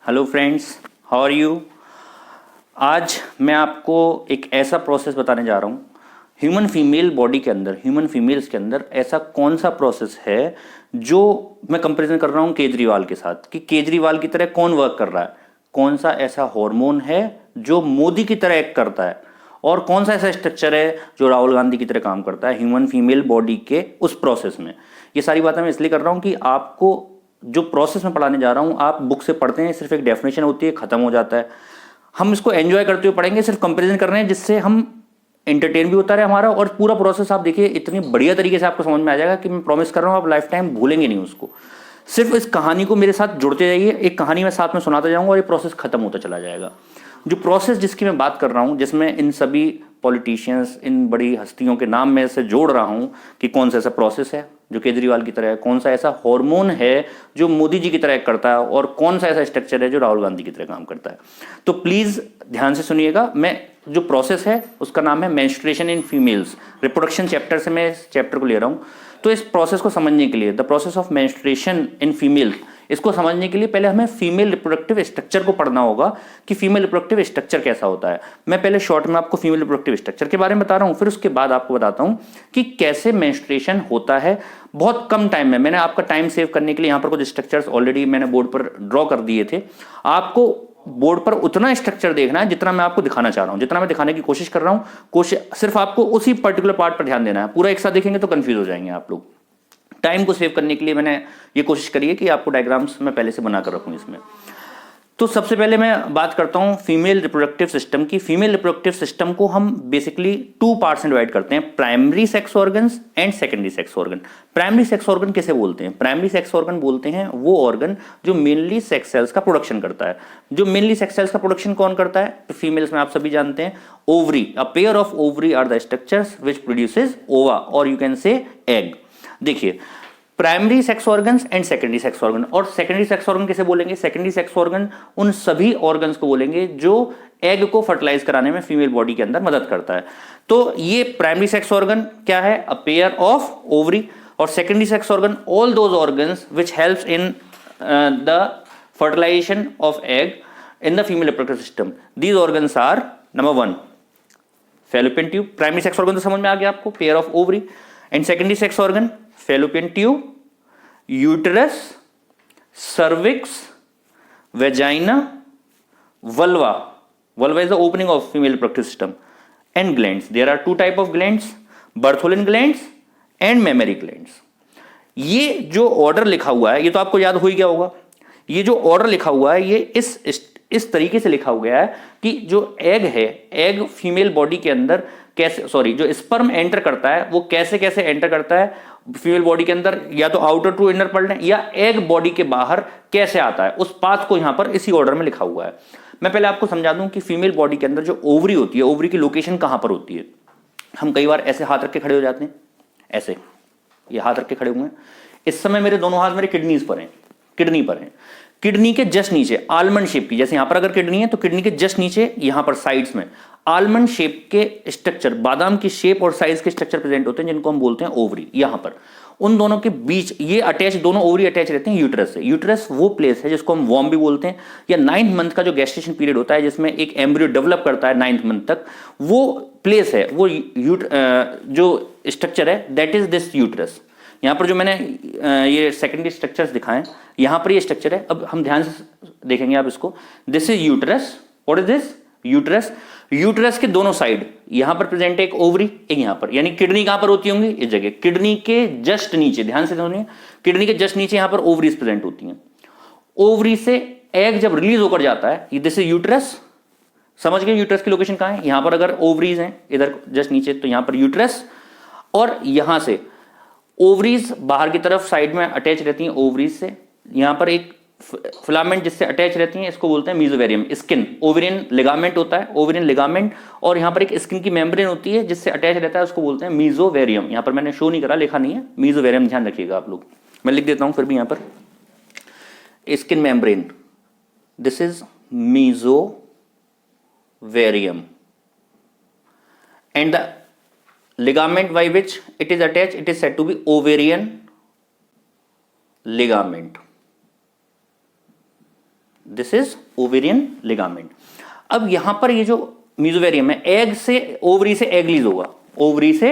Hello friends, how are you. आज मैं आपको एक ऐसा प्रोसेस बताने जा रहा हूँ। ह्यूमन फीमेल बॉडी के अंदर, ह्यूमन फीमेल्स के अंदर ऐसा कौन सा प्रोसेस है जो मैं कंपैरिजन कर रहा हूँ केजरीवाल के साथ, कि केजरीवाल की तरह कौन वर्क कर रहा है, कौन सा ऐसा हार्मोन है जो मोदी की तरह एक्ट करता है, और कौन सा ऐसा स्ट्रक्चर है जो राहुल गांधी की तरह काम करता है ह्यूमन फीमेल बॉडी के उस प्रोसेस में। ये सारी बातें मैं इसलिए कर रहा हूँ कि आपको जो प्रोसेस में पढ़ाने जा रहा हूँ, आप बुक से पढ़ते हैं, सिर्फ एक डेफिनेशन होती है, खत्म हो जाता है। हम इसको एंजॉय करते हुए पढ़ेंगे, सिर्फ कंपैरिजन कर रहे हैं जिससे हम एंटरटेन भी होता रहे हमारा, और पूरा प्रोसेस आप देखिए इतनी बढ़िया तरीके से आपको समझ में आ जाएगा कि मैं प्रॉमिस कर रहा हूँ आप लाइफ टाइम भूलेंगे नहीं उसको। सिर्फ इस कहानी को मेरे साथ जुड़ते जाइए, एक कहानी मैं साथ में सुनाता जाऊंगा और ये प्रोसेस खत्म होता चला जाएगा। जो प्रोसेस जिसकी मैं बात कर रहा हूँ, जिसमें इन सभी पॉलिटिशियंस, इन बड़ी हस्तियों के नाम में से जोड़ रहा हूँ कि कौन सा ऐसा प्रोसेस है जो केजरीवाल की तरह है, कौन सा ऐसा हार्मोन है जो मोदी जी की तरह करता है, और कौन सा ऐसा स्ट्रक्चर है जो राहुल गांधी की तरह काम करता है। तो प्लीज ध्यान से सुनिएगा। मैं जो प्रोसेस है उसका नाम है menstruation in females. Reproduction chapter से मैं इस चैप्टर को ले रहा हूँ। तो इस प्रोसेस को समझने के लिए, the process of menstruation in female, इसको समझने के लिए पहले हमें फीमेल रिप्रोडक्टिव स्ट्रक्चर को पढ़ना होगा कि फीमेल रिप्रोडक्टिव स्ट्रक्चर कैसा होता है। मैं पहले शॉर्ट में आपको फीमेल रिप्रोडक्टिव स्ट्रक्चर के बारे में बता रहा हूं, फिर उसके बाद आपको बताता हूं कि कैसे मेंस्ट्रुएशन होता है। बहुत कम टाइम में, मैंने आपका टाइम सेव करने के लिए यहां पर कुछ स्ट्रक्चर्स ऑलरेडी मैंने बोर्ड पर ड्रॉ कर दिए थे। आपको बोर्ड पर उतना स्ट्रक्चर देखना है जितना मैं आपको दिखाना चाह रहा हूं, जितना मैं दिखाने की कोशिश कर रहा हूं। कोशिश सिर्फ आपको उसी पर्टिकुलर पार्ट पर ध्यान देना है। पूरा एक साथ देखेंगे तो कंफ्यूज हो जाएंगे आप लोग। टाइम को सेव करने के लिए मैंने ये कोशिश करी है कि आपको डायग्राम्स मैं पहले से बनाकर रखूं इसमें। तो सबसे पहले मैं बात करता हूं फीमेल रिप्रोडक्टिव सिस्टम की। फीमेल रिप्रोडक्टिव सिस्टम को हम बेसिकली टू पार्ट्स में डिवाइड करते हैं, primary sex organs and secondary sex organ. Primary sex organ किसे बोलते हैं? प्राइमरी सेक्स ऑर्गन बोलते हैं वो ऑर्गन जो मेनली सेक्स सेल्स का प्रोडक्शन करता है। जो मेनली सेक्स सेल्स का प्रोडक्शन कौन करता है? तो फीमेल्स में आप सभी जानते हैं, ovary, a pair of ovary are the structures which produces ova, और यू कैन से एग। देखिए, primary sex organs and secondary sex organ. और सेकेंडरी सेक्स ऑर्गन किसे बोलेंगे? सेकेंडरी सेक्स ऑर्गन उन सभी ऑर्गन्स को बोलेंगे जो एग को फर्टिलाइज कराने में फीमेल बॉडी के अंदर मदद करता है। तो ये प्राइमरी सेक्स ऑर्गन क्या है? A pair of ovary. और secondary sex organ all those organs which helps in the fertilization of egg in the female reproductive system. These organs are, number 1, Fallopian tube. Primary sex organ तो समझ में आ गया आपको, pair of ovary. And secondary sex organ, Fallopian tube, uterus, cervix, vagina, vulva. Vulva is the opening of female reproductive system. And glands. There are two type of glands, Bartholin glands and mammary glands. ये जो order लिखा हुआ है, ये तो आपको याद हो ही गया होगा। ये जो ऑर्डर लिखा हुआ है, ये इस तरीके से लिखा हुआ है कि जो एग है, एग फीमेल बॉडी के अंदर कैसे, सॉरी, जो स्पर्म एंटर करता है वो कैसे कैसे एंटर करता है फीमेल बॉडी के अंदर, या तो आउटर टू इनर पढ़ लें, या एग बॉडी के बाहर कैसे आता है, उस पाथ को यहां पर इसी ऑर्डर में लिखा हुआ है। मैं पहले आपको समझा दूं कि फीमेल बॉडी के अंदर जो ओवरी होती है, ओवरी की लोकेशन कहां पर होती है। हम कई बार ऐसे हाथ रख के खड़े हो जाते हैं, ऐसे ये हाथ रख के खड़े हुए हैं। इस समय मेरे दोनों हाथ मेरे किडनीज पर हैं, किडनी पर हैं। किडनी के जस्ट नीचे आलमंड शेप की, जैसे यहां पर अगर किडनी है तो किडनी के जस्ट नीचे यहां पर साइड्स में आलमंड शेप के स्ट्रक्चर, बादाम की शेप और साइज के स्ट्रक्चर प्रेजेंट होते हैं, जिनको हम बोलते हैं ओवरी। यहां पर उन दोनों के बीच ये अटैच, दोनों ओवरी अटैच रहते हैं यूटरस से। यूटरस वो प्लेस है जिसको हम वॉर्म भी बोलते हैं, या 9th मंथ का जो गेस्टेशन पीरियड होता है जिसमें एक एम्ब्रियो डेवलप करता है 9th मंथ तक, वो प्लेस है, वो जो स्ट्रक्चर है, दैट इज दिस यूटरस। यहां पर जो मैंने ये सेकेंडरी स्ट्रक्चर्स दिखाएं, यहां पर ये स्ट्रक्चर है। अब हम ध्यान से देखेंगे आप इसको। This is uterus. What is this? Uterus. Uterus के दोनों साइड यहां पर प्रेजेंट है एक ओवरी, एक यहां पर, यानी किडनी कहां पर होती होंगी? इस जगह, किडनी के जस्ट नीचे, ध्यान से सुनिए, किडनी के जस्ट नीचे यहां पर ओवरीज प्रेजेंट होती हैं। ओवरी से एग जब रिलीज होकर जाता है, दिस इज यूटरस। समझ गए यूटरस की लोकेशन कहां है? यहां पर अगर ओवरीज हैं इधर जस्ट नीचे, तो यहां पर यूटरस, और यहां से ओवरीज बाहर की तरफ साइड में अटैच रहती हैं ओवरीज से। यहां पर एक फिलामेंट जिससे अटैच रहती हैं, इसको बोलते हैं मीजोवेरियम। स्किन, ओवेरियन लिगामेंट होता है, ओवेरियन लिगामेंट, और यहां पर एक स्किन की मेम्ब्रेन होती है जिससे अटैच रहता है, उसको बोलते हैं मीजोवेरियम। यहां पर मैंने शो नहीं करा, लिखा नहीं है, मीजोवेरियम, ध्यान रखिएगा आप लोग, मैं लिख देता हूं फिर भी यहां पर, skin membrane, this is मीजोवेरियम। And the ligament by which it is attached, it is said to be ovarian ligament. This is ovarian ligament. अब यहां पर ये जो मीजोवेरियम है, एग से ओवरी से एग रिलीज होगा, ओवरी से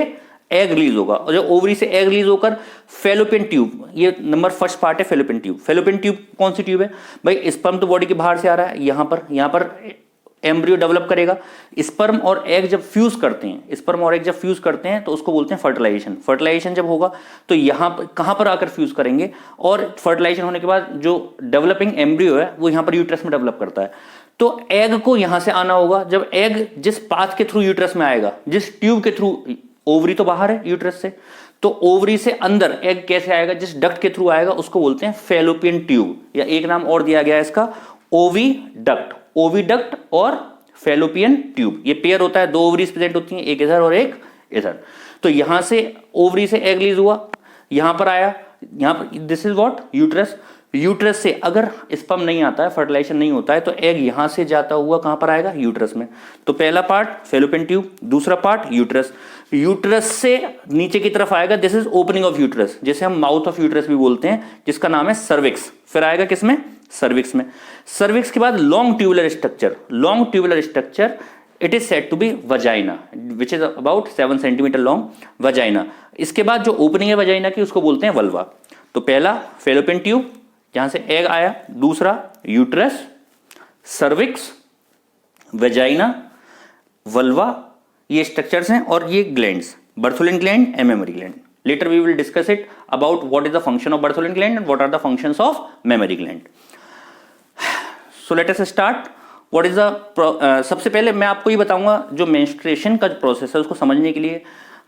एग रिलीज होगा, और जब ओवरी से एग रिलीज होकर फेलोपियन ट्यूब, ये नंबर फर्स्ट पार्ट है फेलोपियन ट्यूब। फेलोपियन ट्यूब कौन सी ट्यूब है भाई? स्पर्म तो बॉडी के बाहर से आ रहा है, यहां पर एम्ब्रियो डेवलप करेगा। स्पर्म और एग जब फ्यूज करते हैं, स्पर्म और एग जब फ्यूज करते हैं तो उसको बोलते हैं फर्टिलाइजेशन। फर्टिलाइजेशन जब होगा तो यहां पर कहां पर आकर फ्यूज करेंगे, और फर्टिलाइजेशन होने के बाद जो डेवलपिंग एम्ब्रियो है वो यहां पर यूट्रस में डेवलप करता है। तो एग को यहां से आना होगा। जब एग जिस पाथ के थ्रू यूट्रस में आएगा, जिस ट्यूब के थ्रू, ओवरी तो बाहर है यूट्रस से, तो ओवरी से अंदर एग कैसे आएगा? जिस डक्ट के थ्रू आएगा उसको बोलते हैं फेलोपियन ट्यूब, या एक नाम और दिया गया है इसका ओविडक्ट। ओविडक्ट और फेलोपियन ट्यूब, ये पेयर होता है, दो ओवरीज प्रेजेंट होती हैं, एक इधर और एक इधर। तो यहां से ओवरी से एग रिलीज हुआ, यहां पर आया, यहां पर this is what? Uterus. Uterus से अगर स्पर्म नहीं आता है, फर्टिलाइजेशन नहीं होता है, तो एग यहां से जाता हुआ कहां पर आएगा? यूट्रस में। तो पहला पार्ट फेलोपियन ट्यूब, दूसरा पार्ट यूट्रस। यूट्रस से नीचे की तरफ आएगा, this is opening of uterus, जिसे हम माउथ ऑफ यूट्रस भी बोलते हैं, जिसका नाम है सर्विक्स। फिर आएगा किसमें? सर्विक्स में। सर्विक्स के बाद long tubular structure. Long tubular structure it is said to be vagina, which is about 7 centimetre long, vagina. इसके बाद जो ओपनिंग है वजाइना की उसको बोलते हैं वल्वा। तो पहला फेलोपियन ट्यूब जहां से एग आया, दूसरा यूट्रस, सर्विक्स, वेजाइना, वल्वा, ये स्ट्रक्चर्स हैं, और ये glands, Bartholin gland and mammary gland. Later we will discuss it about what is the function of Bartholin gland and what are the functions of mammary gland. So let us start. What is the सबसे पहले मैं आपको ये बताऊंगा जो menstruation का process है उसको समझने के लिए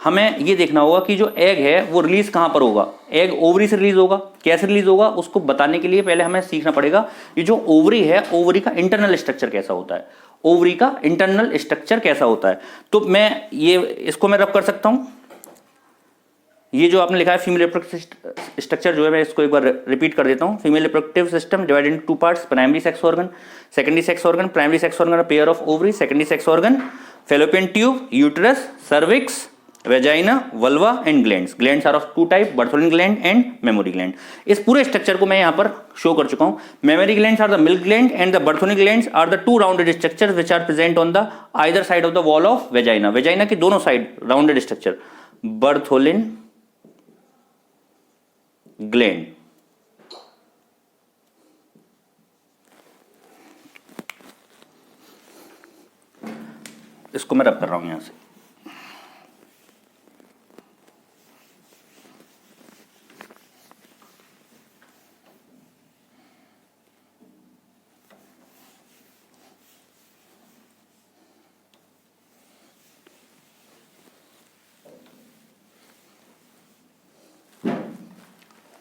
हमें ये देखना होगा कि जो एग है वो रिलीज कहां पर होगा। एग ओवरी से रिलीज होगा, कैसे रिलीज होगा उसको बताने के लिए पहले हमें सीखना पड़ेगा ये जो ओवरी है, ओवरी का इंटरनल स्ट्रक्चर कैसा होता है, ओवरी का इंटरनल स्ट्रक्चर कैसा होता है। तो मैं ये इसको मैं रब कर सकता हूं, ये जो आपने लिखा है फीमेल रिप्रोडक्टिव स्ट्रक्चर जो है मैं इसको एक बार रिपीट कर देता हूं। Female reproductive system divided into two parts, primary sex organ, secondary sex organ. Primary sex organ pair of ovary, secondary sex organ fallopian tube, uterus, cervix, vagina, vulva and glands. Glands are of two type, Bartholin gland and mammary gland. इस पूरे structure को मैं यहां पर show कर चुका हूं। Mammary glands are the milk gland and the Bartholin glands are the two rounded structures which are present on the either side of the wall of vagina. Vagina की दोनों side rounded structure, Bartholin gland. इसको मैं रब कर रहा हूं यहां से।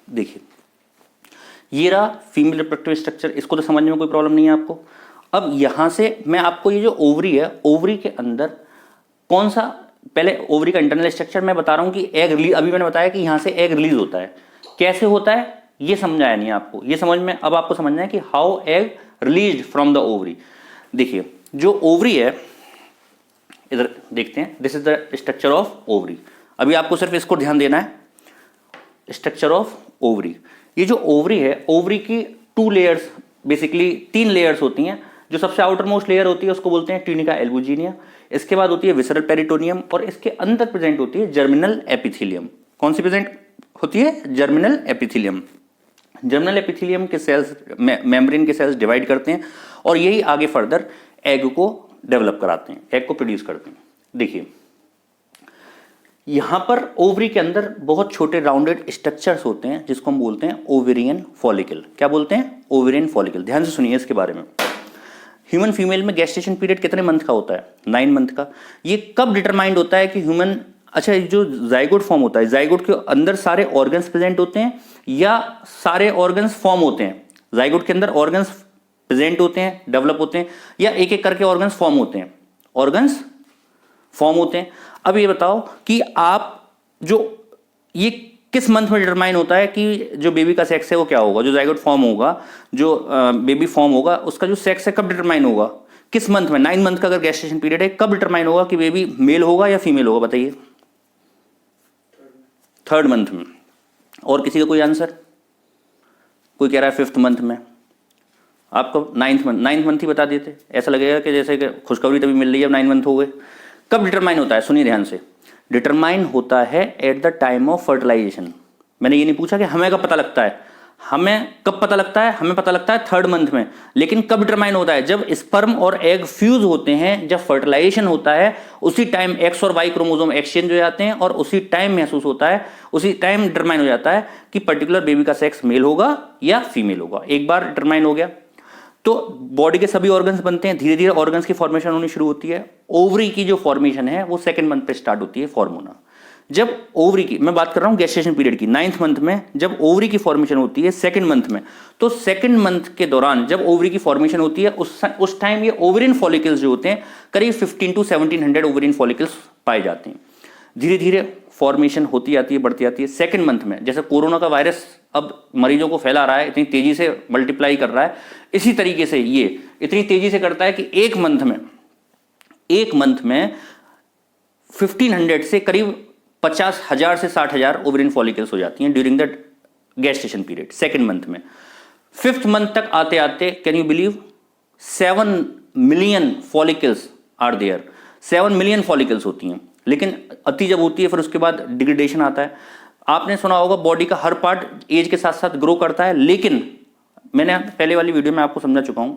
देखिए ये रहा फीमेल रिप्रोडक्टिव स्ट्रक्चर, इसको तो समझने में कोई प्रॉब्लम नहीं है आपको। अब यहां से मैं आपको ये जो ओवरी है, ओवरी के अंदर कौन सा, पहले ओवरी का इंटरनल स्ट्रक्चर मैं बता रहा हूं कि एग रिलीज, अभी मैंने बताया कि यहां से एग रिलीज होता है, कैसे होता है ये समझाया नहीं आपको, ये समझ में अब आपको समझना है कि how egg release from the ovary. देखिए जो ओवरी है, इधर देखते हैं, this is the structure of ovary. अभी आपको सिर्फ इसको ध्यान देना है, स्ट्रक्चर ऑफ ओवरी। ये जो ओवरी है, ओवरी की टू लेयर्स, बेसिकली 3 लेयर्स होती हैं। जो सबसे आउटर मोस्ट लेयर होती है उसको बोलते हैं ट्यूनिका एल्बुजिनिया, इसके बाद होती है विसरल पेरिटोनियम, और इसके अंदर प्रेजेंट होती है जर्मिनल एपिथेलियम। कौन सी प्रेजेंट होती है? Germinal epithelium. जर्मिनल एपिथेलियम के सेल्स मेम्ब्रेन के सेल्स डिवाइड करते हैं और यही आगे फर्दर एग को डेवलप कराते हैं, एग को प्रोड्यूस करते हैं। देखिए यहां पर ओवरी के अंदर बहुत छोटे राउंडेड स्ट्रक्चर्स होते हैं जिसको हम बोलते हैं ओवेरियन फॉलिकल। क्या बोलते हैं? Ovarian follicle. ध्यान से सुनिए इसके बारे में। ह्यूमन फीमेल में गेस्टेशन पीरियड कितने मंथ का होता है? 9 मंथ का। ये कब डिटरमाइंड होता है कि ह्यूमन, अच्छा जो जाइगोट फॉर्म होता है, जाइगोट के अंदर सारे ऑर्गन्स प्रेजेंट होते हैं या सारे ऑर्गन्स फॉर्म होते हैं? जाइगोट के अंदर ऑर्गन्स प्रेजेंट होते हैं, डेवलप होते हैं, या एक एक करके ऑर्गन्स फॉर्म होते हैं? ऑर्गन्स फॉर्म होते हैं। अब ये बताओ कि आप जो ये किस मंथ में डिटरमाइन होता है कि जो बेबी का सेक्स है वो क्या होगा, जो जाइगोट फॉर्म होगा, जो बेबी फॉर्म होगा उसका जो सेक्स है कब डिटरमाइन होगा? किस मंथ में? 9 मंथ का अगर गेस्टेशन पीरियड है, कब डिटरमाइन होगा कि बेबी मेल होगा या फीमेल होगा? बताइए। 3rd मंथ में। और किसी का कोई आंसर? कोई कह रहा है 5th मंथ में। आपको नाइन्थ मंथ ही बता देते, ऐसा लगेगा कि जैसे कि खुशखबरी तभी मिल रही है, अब 9 मंथ हो गए। कब डिटरमाइन होता है, सुनिए ध्यान से, डिटरमाइन होता है at the time of fertilisation. मैंने ये नहीं पूछा कि हमें कब पता लगता है, हमें कब पता लगता है, हमें पता लगता है 3rd मंथ में। लेकिन कब डिटरमाइन होता है, जब स्पर्म और एग फ्यूज होते हैं, जब फर्टिलाइजेशन होता है, उसी टाइम एक्स और वाई क्रोमोसोम एक्सचेंज हो जाते हैं और उसी टाइम महसूस होता है, उसी टाइम डिटरमाइन हो जाता है कि पर्टिकुलर बेबी का सेक्स मेल होगा या फीमेल होगा। एक बार डिटरमाइन हो गया तो बॉडी के सभी ऑर्गन्स बनते हैं, धीरे धीरे ऑर्गन्स की फॉर्मेशन होनी शुरू होती है। ओवरी की जो फॉर्मेशन है वो 2nd मंथ पे स्टार्ट होती है, फॉर्म होना। जब ओवरी की, मैं बात कर रहा हूं गेस्टेशन पीरियड की, 9th मंथ में जब ओवरी की फॉर्मेशन होती है 2nd मंथ में, तो 2nd मंथ के दौरान जब ओवरी की फॉर्मेशन होती है उस टाइम ये ओवरिन फॉलिकल्स जो होते हैं करीब 15 to 1700 ओवरिन फॉलिकल्स पाए जाते हैं। धीरे धीरे फॉर्मेशन होती आती है, बढ़ती आती है। 2nd मंथ में जैसे कोरोना का वायरस अब मरीजों को फैला रहा है, इतनी तेजी से मल्टीप्लाई कर रहा है, इसी तरीके से ये इतनी तेजी से करता है कि एक मंथ में 1500 से करीब 50,000 से 60,000 ओवरिन फॉलिकल्स हो जाती हैं during the gestation period 2nd month में। 5th मंथ तक आते आते can you believe 7 million follicles are there, 7 million follicles होती हैं। लेकिन अति जब होती है फिर उसके बाद डिग्रेडेशन आता है। आपने सुना होगा बॉडी का हर पार्ट एज के साथ साथ ग्रो करता है, लेकिन मैंने पहले वाली वीडियो में आपको समझा चुका हूं,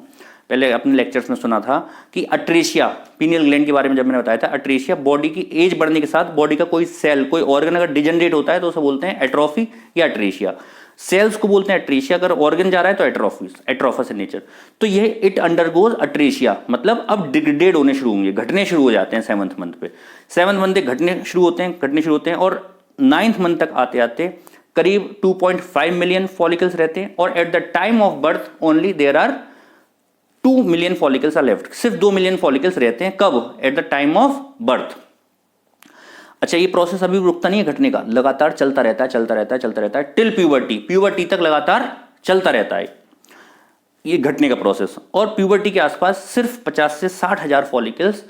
पहले अपने लेक्चर्स में सुना था कि अट्रेशिया पीनियल ग्लैंड के बारे में जब मैंने बताया था, अट्रेशिया बॉडी की एज बढ़ने के साथ बॉडी का कोई सेल, कोई ऑर्गन अगर डिजनरेट होता है तो उसे बोलते हैं एट्रोफी या अट्रेशिया। सेल्स को बोलते हैं अट्रेशिया, अगर ऑर्गन जा रहा है तो एट्रोफस इन नेचर। तो ये इट अंडरगोज अट्रेशिया, मतलब अब डिग्रेडेड होने शुरू होंगे, घटने शुरू हो जाते हैं 7th मंथ पे। 7th मंथ घटने शुरू होते हैं और 9th मंथ तक आते आते करीब 2.5 मिलियन फॉलिकल्स रहते हैं और at the time of birth only there are 2 million follicles are left. सिर्फ 2 मिलियन फॉलिकल्स रहते हैं, कब? At the time of birth. अच्छा, ये प्रोसेस अभी रुकता नहीं है घटने का, लगातार चलता रहता है टिल प्यूबर्टी तक लगातार चलता रहता है ये घटने का प्रोसेस। और प्यूबर्टी के आसपास सिर्फ 50 से 60,000 फॉलिकल्स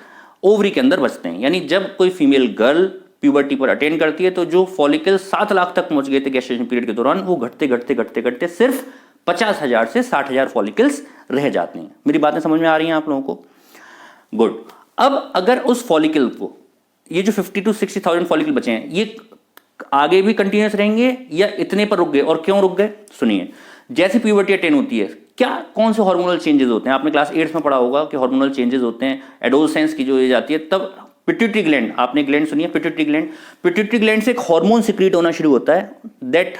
ओवरी के अंदर बचते हैं। यानी जब कोई फीमेल गर्ल प्यूबर्टी पर अटेंड करती है तो जो फॉलिकल्स 7 लाख तक पहुंच गए थे गेस्टेशन पीरियड के दौरान, वो घटते सिर्फ 50,000 से 60,000 फॉलिकल्स रह जाते हैं। मेरी बातें समझ में आ रही हैं आप लोगों को? गुड। अब अगर उस फॉलिकल को, ये जो 50 to 60,000 फॉलिकल बचे हैं, ये आगे भी कंटिन्यूस रहेंगे या इतने पर रुक गए? और क्यों रुक गए सुनिए। जैसे प्यूबर्टी अटेन होती है, क्या कौन से हार्मोनल चेंजेस होते हैं? आपने क्लास 8 में पढ़ा होगा कि हार्मोनल चेंजेस होते हैं। एडोलसेंस की जो एज आती है तब पिट्यूटरी ग्लैंड, आपने ग्लैंड सुनी है पिट्यूटरी ग्लैंड से एक हार्मोन सिक्रीट होना शुरू होता है, that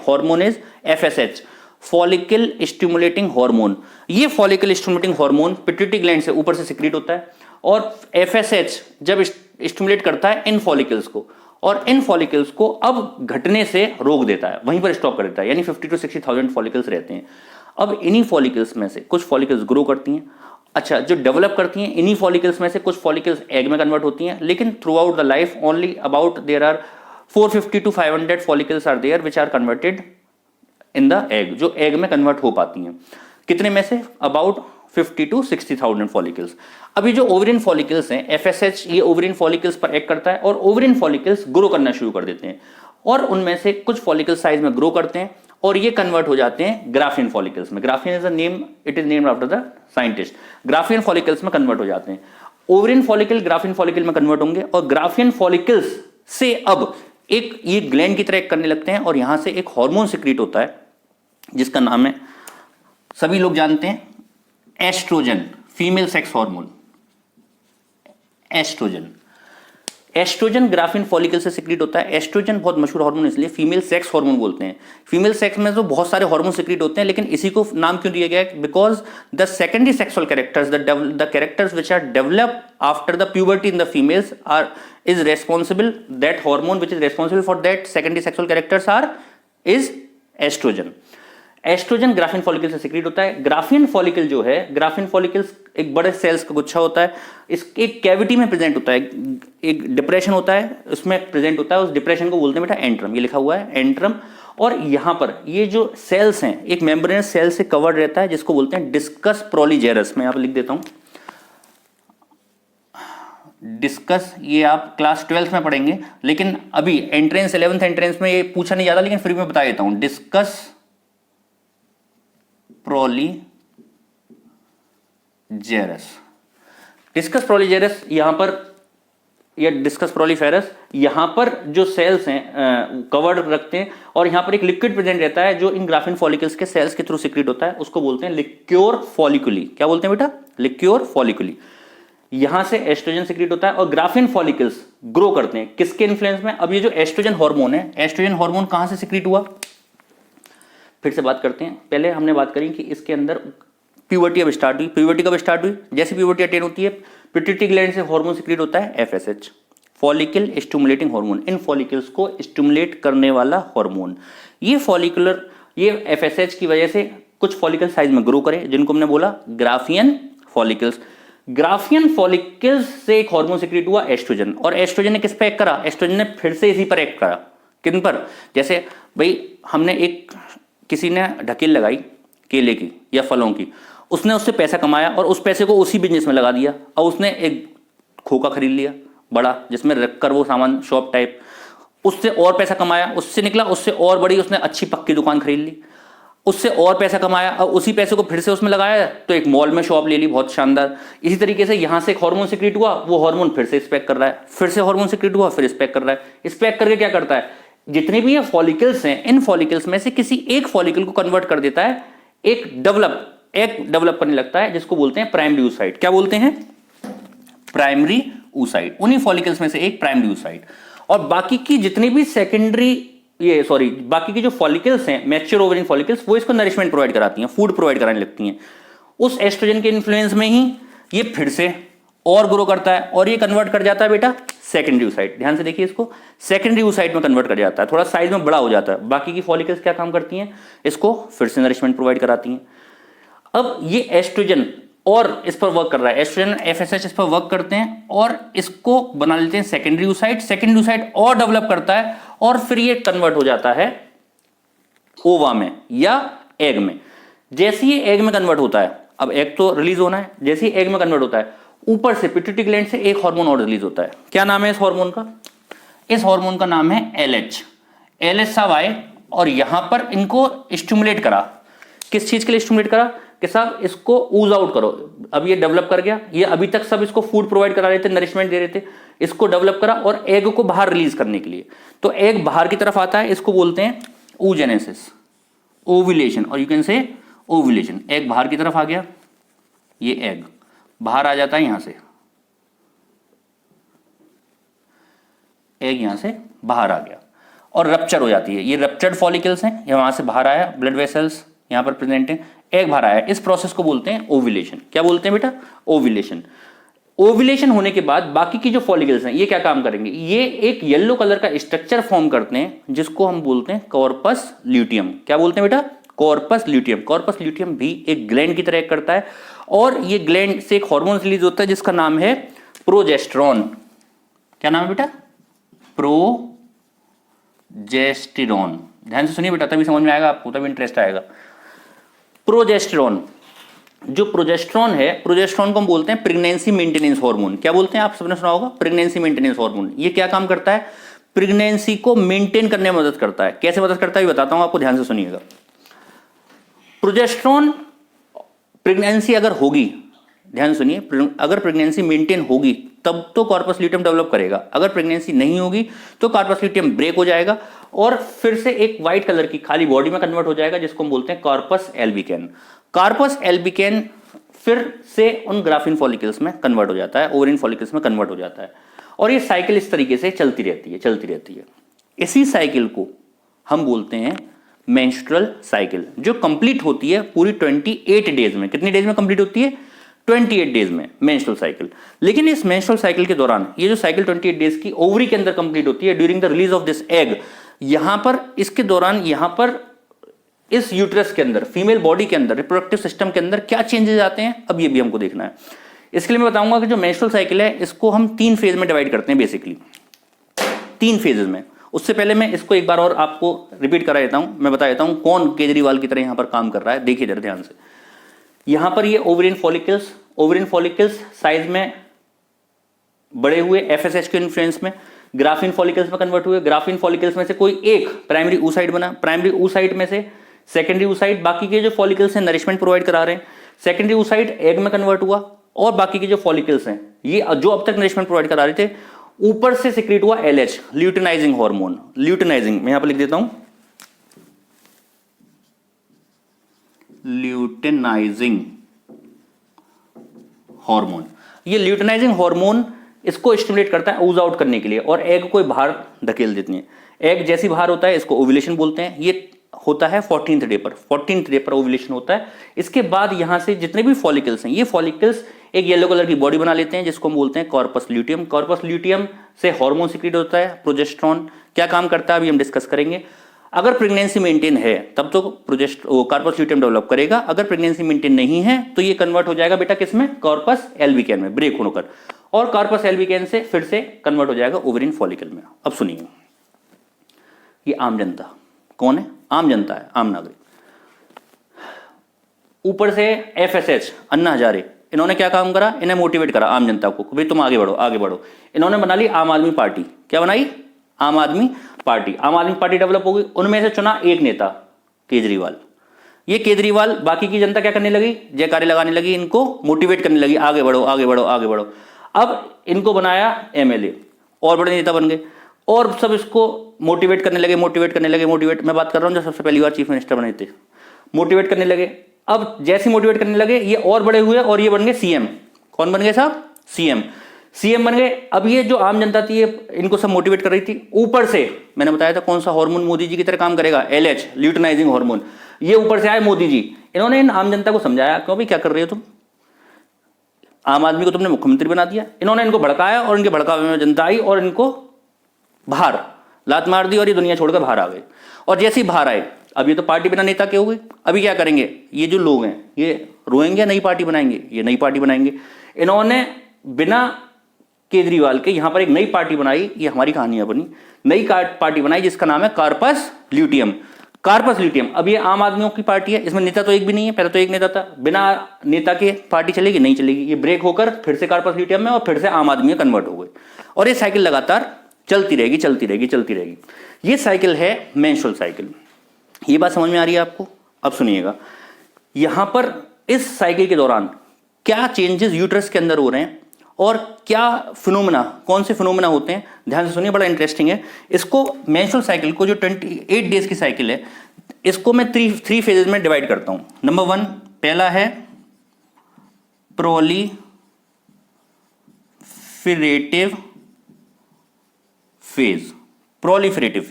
hormone is FSH, follicle stimulating hormone. ये follicle stimulating hormone pituitary gland से ऊपर से सिक्रीट होता है और FSH जब स्टिमुलेट करता है इन फॉलिकल्स को, और इन फॉलिकल्स को अब घटने से रोक देता है, वहीं पर स्टॉप कर देता है। यानी 50 to 60,000 फॉलिकल्स रहते हैं। अब इन्हीं फॉलिकल्स में से कुछ फॉलिकल्स ग्रो करती हैं, अच्छा जो डेवलप करती हैं, इन्हीं फॉलिकल्स में से कुछ फॉलिकल्स एग में कन्वर्ट होती हैं। लेकिन throughout the life only about there are 450 to 500 follicles are there which are converted in the egg, जो एग में कन्वर्ट हो पाती हैं। कितने में से? About 50 to 60,000 follicles. अभी जो ओवरिन फॉलिकल्स हैं, FSH ये ओवरिन फॉलिकल्स पर एक्ट करता है और ओवरिन फॉलिकल्स ग्रो करना शुरू कर देते हैं, और उनमें से कुछ फॉलिकल साइज में ग्रो करते हैं और ये कन्वर्ट हो जाते हैं ग्राफियन फॉलिकल्स में। Graafian is a name, it is named after the scientist. Graafian follicles में कन्वर्ट हो जाते हैं। ओवरिन फॉलिकल ग्राफियन फॉलिकल में कन्वर्ट होंगे और ग्राफियन फॉलिकल्स से अब एक ये ग्लैंड की तरह करने लगते हैं और यहां से एक हार्मोन सिक्रीट होता है जिसका नाम है, सभी लोग जानते हैं, estrogen, female sex hormone. Estrogen graafian follicle से सिक्रीट होता है। एस्ट्रोजन बहुत मशहूर हार्मोन इसलिए फीमेल सेक्स हार्मोन बोलते हैं। फीमेल सेक्स में तो बहुत सारे हार्मोन सिक्रीट होते हैं, लेकिन इसी को नाम क्यों दिया गया है? Because the secondary sexual characters, the characters which are develop after the puberty in the females are is responsible, that hormone which is responsible for that secondary sexual characters are is estrogen. Estrogen graafian follicle से secrete होता है। Graphene follicle जो है, graphene follicles एक बड़े sales का गुच्छा होता है, इसके एक कैविटी में प्रेजेंट होता है, एक डिप्रेशन होता है उसमें प्रेजेंट होता है। उस डिप्रेशन को बोलते हैं बेटा एंट्रम, ये लिखा हुआ है एंट्रम। और यहां पर ये जो सेल्स हैं एक मेम्ब्रेनस सेल से कवर्ड रहता है जिसको बोलते हैं डिस्कस प्रोलीजेरस। मैं यहां पर लिख देता हूं डिस्कस, ये आप क्लास 12th में पढ़ेंगे, लेकिन अभी एंट्रेंस 11th एंट्रेंस में ये पूछा नहीं जाता, लेकिन फिर मैं बता देता हूं। डिस्कस प्रोलीजेरस। डिस्कस प्रोलीजेरस यहां पर, या डिस्कस प्रोलीफेरस, यहां पर जो सेल्स हैं कवर्ड रखते हैं और यहां पर एक लिक्विड प्रेजेंट रहता है जो इन ग्राफिन फॉलिकल्स के सेल्स के थ्रू सिक्रीट होता है, उसको बोलते हैं लिक्योर फॉलिकुली। क्या बोलते हैं बेटा? लिक्योर फॉलिकुली। यहां से एस्ट्रोजन सिक्रीट होता है और ग्राफिन फॉलिकल्स ग्रो करते हैं किसके इन्फ्लुएंस में? अब ये जो एस्ट्रोजन हार्मोन है, एस्ट्रोजन हार्मोन कहां से सिक्रीट हुआ? फिर से बात करते हैं। पहले हमने बात करी कि इसके अंदर प्यूबर्टी अब स्टार्ट हुई। प्यूबर्टी कब स्टार्ट हुई? जैसे प्यूबर्टी अटेन होती है, पिट्यूटरी ग्लैंड से हार्मोन सिक्रीट होता है एफएसएच, फॉलिकल स्टिमुलेटिंग हार्मोन। इन फॉलिकल्स को स्टिमुलेट करने वाला हार्मोन। ये फॉलिकुलर, ये एफएसएच की वजह से कुछ फॉलिकल साइज में ग्रो करे, जिनको हमने बोला ग्राफियन फॉलिकल्स। ग्राफियन फॉलिकल्स से एक हार्मोन सिक्रीट हुआ एस्ट्रोजन, और एस्ट्रोजन ने किस पे एक्ट करा? एस्ट्रोजन ने फिर से इसी पर एक्ट करा। किन पर? जैसे भाई हमने एक, किसी ने ढकेल लगाई केले की या फलों की, उसने उससे पैसा कमाया और उस पैसे को उसी बिजनेस में लगा दिया, और उसने एक खोखा खरीद लिया बड़ा, जिसमें रखकर वो सामान शॉप टाइप, उससे और पैसा कमाया, उससे निकला, उससे और बड़ी उसने अच्छी पक्की दुकान खरीद ली, उससे और पैसा कमाया और उसी पैसे को फिर से उसमें लगाया तो एक मॉल में शॉप ले ली, बहुत शानदार। इसी तरीके से यहां से एक हार्मोन सिक्रीट हुआ, वो हार्मोन फिर से स्पेक कर रहा है, फिर से हार्मोन सिक्रीट हुआ, फिर स्पेक कर रहा है। स्पेक करके क्या करता है? जितने भी ये फॉलिकल्स हैं, इन फॉलिकल्स में से किसी एक फॉलिकल को कन्वर्ट कर देता है, एक डेवलप करने लगता है, जिसको बोलते हैं प्राइमरी oocyte। क्या बोलते हैं? Primary oocyte। उन्हीं फॉलिकल्स में से एक प्राइमरी oocyte। और बाकी की जितनी भी बाकी की जो फॉलिकल्स हैं, मैच्योर ओवरिन फॉलिकल्स, वो इसको नरिशमेंट प्रोवाइड कराती हैं, फूड प्रोवाइड कराने लगती हैं। उस एस्ट्रोजन के इन्फ्लुएंस में ही ये फिर से और ग्रो करता है और ये कन्वर्ट कर जाता है बेटा सेकेंडरी oocyte। ध्यान से देखिए इसको, सेकेंडरी oocyte में कन्वर्ट कर जाता है, थोड़ा साइज में बड़ा हो जाता है। बाकी की फॉलिकल्स क्या काम करती हैं? इसको फिर से नरिशमेंट प्रोवाइड कराती हैं। अब ये एस्ट्रोजन और इस पर वर्क कर रहा है, एस्ट्रोजन एफएसएच इस पर वर्क करते हैं और इसको बना लेते हैं सेकेंडरी oocyte। सेकेंडरी oocyte और डेवलप करता है और फिर ये कन्वर्ट हो जाता है ओवा में या एग में। जैसे ही एग में कन्वर्ट होता है, अब एग तो रिलीज होना है, जैसे ही एग में कन्वर्ट होता है, ऊपर से पिट्यूटरी ग्लैंड से एक हार्मोन और रिलीज होता है। क्या नाम है इस हार्मोन का? इस हार्मोन का नाम है एलएच। एलएच साहब आए और यहां पर इनको स्टिमुलेट करा। किस चीज के लिए स्टिमुलेट करा? कि साहब इसको ऊज आउट करो। अब ये डेवलप कर गया, ये अभी तक सब इसको फूड प्रोवाइड करा रहे थे, नरिशमेंट दे रहे थे, इसको डेवलप करा और एग को बाहर रिलीज करने के लिए। तो एग बाहर की तरफ आता है, इसको बोलते हैं oogenesis, ओव्यूलेशन, और यू कैन से ओव्यूलेशन। एग बाहर की तरफ आ गया, ये एग बाहर आ जाता है, यहां से एग यहां से बाहर आ गया और रप्चर हो जाती है। ये रप्चर्ड फॉलिकल्स हैं, ये वहां से बाहर आया, ब्लड वेसल्स यहां पर प्रेजेंट है, एग बाहर आया। इस प्रोसेस को बोलते हैं ओव्यूलेशन। क्या बोलते हैं बेटा? ओव्यूलेशन। ओव्यूलेशन होने के बाद बाकी की जो फॉलिकल्स हैं, ये क्या काम करेंगे? ये एक येलो कलर का स्ट्रक्चर फॉर्म करते हैं, जिसको हम बोलते हैं कॉर्पस ल्यूटियम। क्या बोलते हैं बेटा? Corpus luteum. कॉर्पस ल्यूटियम भी एक ग्लैंड की तरह एक्ट करता है और ये ग्लैंड से एक हार्मोन रिलीज होता है जिसका नाम है प्रोजेस्टेरॉन। क्या नाम है बेटा? प्रोजेस्टेरॉन। ध्यान से सुनिए बेटा, तभी समझ में आएगा आपको, तभी इंटरेस्ट आएगा। प्रोजेस्टेरॉन, जो प्रोजेस्टेरॉन है, प्रोजेस्टेरॉन को हम बोलते हैं प्रेगनेंसी मेंटेनेंस हार्मोन। क्या बोलते हैं? आप सबने सुना होगा प्रेगनेंसी मेंटेनेंस हार्मोन। ये क्या काम करता है? प्रेगनेंसी को मेंटेन करने में मदद करता है। कैसे मदद करता है ये बताता हूं आपको, ध्यान से सुनिएगा। प्रोजेस्टेरॉन, प्रेगनेंसी अगर होगी, ध्यान सुनिए, अगर प्रेगनेंसी मेंटेन होगी तब तो कॉर्पस ल्यूटियम डेवलप करेगा। अगर प्रेगनेंसी नहीं होगी तो कॉर्पस ल्यूटियम ब्रेक हो जाएगा और फिर से एक व्हाइट कलर की खाली बॉडी में कन्वर्ट हो जाएगा, जिसको हम बोलते हैं कॉर्पस एल्बिकेन। कॉर्पस एल्बिकेन फिर से उन ग्राफिन फॉलिकल्स में कन्वर्ट हो जाता है, ओवरिन फॉलिकल्स में कन्वर्ट हो जाता है और ये साइकिल इस तरीके से चलती रहती है। इसी साइकिल को हम बोलते हैं मेंस्ट्रुअल साइकिल, जो कंप्लीट होती है पूरी 28 डेज में। कितनी डेज में कंप्लीट होती है? 28 डेज में मेंस्ट्रुअल साइकिल। लेकिन इस मेंस्ट्रुअल साइकिल के दौरान, ये जो साइकिल 28 डेज की ओवरी के अंदर कंप्लीट होती है during the release of this egg, यहां पर इसके दौरान यहां पर इस यूट्रस के अंदर, फीमेल बॉडी के अंदर, रिप्रोडक्टिव सिस्टम के अंदर क्या चेंजेस आते हैं, अब ये भी हमको देखना है। इसके लिए मैं बताऊंगा कि जो मेंस्ट्रुअल साइकिल है इसको हम 3 फेज में डिवाइड करते हैं, बेसिकली 3 फेजेस में। उससे पहले मैं इसको एक बार और आपको रिपीट करा देता हूं, मैं बता देता हूं कौन केजरीवाल की तरह यहां पर काम कर रहा है। देखिए जरा ध्यान से, यहां पर ये ओवरिन फॉलिकल्स साइज में बड़े हुए एफएसएच के इन्फ्लुएंस में, ग्राफिन फॉलिकल्स में कन्वर्ट हुए। ग्राफिन फॉलिकल्स में से कोई एक प्राइमरी oocyte बना, प्राइमरी oocyte में से सेकेंडरी oocyte बाकी के जो फॉलिकल्स हैं नरिशमेंट प्रोवाइड करा रहे हैं, सेकेंडरी oocyte एग में कन्वर्ट हुआ और बाकी के जो फॉलिकल्स हैं ये जो अब तक नरिशमेंट प्रोवाइड करा रहे थे ऊपर से सिक्रीट हुआ LH ल्यूटिनाइजिंग हार्मोन। ल्यूटिनाइजिंग मैं यहां पर लिख देता हूं, ल्यूटिनाइजिंग हार्मोन। ये ल्यूटिनाइजिंग हार्मोन इसको स्टिमुलेट करता है ऊज आउट करने के लिए और एग को बाहर धकेल देती है। एग जैसी बाहर होता है इसको ओव्यूलेशन बोलते हैं। ये होता है 14th डे पर, 14th डे पर ओव्यूलेशन होता है। इसके बाद यहां से जितने भी फॉलिकल्स हैं ये फॉलिकल्स एक येलो कलर की बॉडी बना लेते हैं जिसको हम बोलते हैं कॉर्पस ल्यूटियम। कॉर्पस ल्यूटियम से हार्मोन सिक्रीट होता है प्रोजेस्टेरॉन। क्या काम करता है अभी हम डिस्कस करेंगे। अगर प्रेगनेंसी मेंटेन है तब तो कॉर्पस ल्यूटियम डेवलप करेगा, अगर प्रेगनेंसी मेंटेन नहीं है तो ये कन्वर्ट हो जाएगा बेटा किसमें, कॉर्पस एल्बिकैन में ब्रेक होकर, और कॉर्पस एल्बिकैन से फिर से कन्वर्ट हो जाएगा ओवेरियन फॉलिकल में। अब सुनिए, ये आम जनता कौन है, आम जनता है, आम नागरिक। ऊपर से FSH अन्ना हजारे इन्होंने क्या काम करा, इन्हें मोटिवेट करा आम जनता को, भाई तुम आगे बढ़ो आगे बढ़ो। इन्होंने बना ली आम आदमी पार्टी। क्या बनाई, आम आदमी पार्टी। आम आदमी पार्टी डेवलप हो गई, उनमें से चुना एक नेता केजरीवाल। ये केजरीवाल बाकी की जनता क्या करने लगी, जयकारे लगाने लगी, इनको मोटिवेट करने लगी आगे बढ़ो आगे बढ़ो आगे बढ़ो। अब इनको बनाया MLA और बड़े नेता बन गए और सब इसको मोटिवेट करने लगे मोटिवेट मैं बात कर रहा हूं जब सबसे पहली बार चीफ मिनिस्टर बने थे, मोटिवेट करने लगे। अब जैसे मोटिवेट करने लगे ये और बड़े हुए और ये बन गए CM। कौन बन गए साहब, CM बन गए। अब ये जो आम जनता थी ये इनको सब मोटिवेट कर रही थी। ऊपर से मैंने बताया था कौन सा हार्मोन मोदी जी की तरह काम करेगा, LH ल्यूटिनाइजिंग हार्मोन। ये ऊपर से आए मोदी जी, इन्होंने इन आम जनता को समझाया क्यों भाई क्या कर रहे हो तुम, आम आदमी को तुमने मुख्यमंत्री बना दिया। इन्होंने इनको भड़काया और इनके भड़कावे में जनता आई और इनको बाहर लात मार दी और ये दुनिया छोड़कर बाहर आ गए। और जैसे ही बाहर आए अब ये तो पार्टी बिना नेता के हो गए। अभी क्या करेंगे, ये जो लोग हैं ये रोएंगे नई पार्टी बनाएंगे, ये नई पार्टी बनाएंगे। इन्होंने बिना केजरीवाल के यहां पर एक नई पार्टी बनाई, ये हमारी कहानियां बनी, नई पार्टी बनाई जिसका नाम है कॉर्पस ल्यूटियम। कॉर्पस ल्यूटियम अब ये आम आदमियों की पार्टी है, इसमें नेता तो एक भी नहीं है, पहले तो एक नेता था, बिना नेता के पार्टी चलेगी नहीं चलेगी। ये ब्रेक होकर फिर से कॉर्पस ल्यूटियम में और फिर से आम आदमी में कन्वर्ट हो गए और ये साइकिल लगातार चलती रहेगी चलती रहेगी चलती रहेगी। ये साइकिल है मेंस्ट्रुअल साइकिल। ये बात समझ में आ रही है आपको। अब सुनिएगा, यहां पर इस साइकिल के दौरान क्या चेंजेस यूट्रस के अंदर हो रहे हैं और क्या फिनोमेना, कौन से फिनोमेना होते हैं, ध्यान से सुनिए, बड़ा इंटरेस्टिंग है। इसको मेंस्ट्रुअल साइकिल को जो 28 डेज की साइकिल है इसको मैं थ्री फेजेज में डिवाइड करता हूं। नंबर 1 पहला है प्रोलिफेरेटिव फेज। प्रोलिफेरेटिव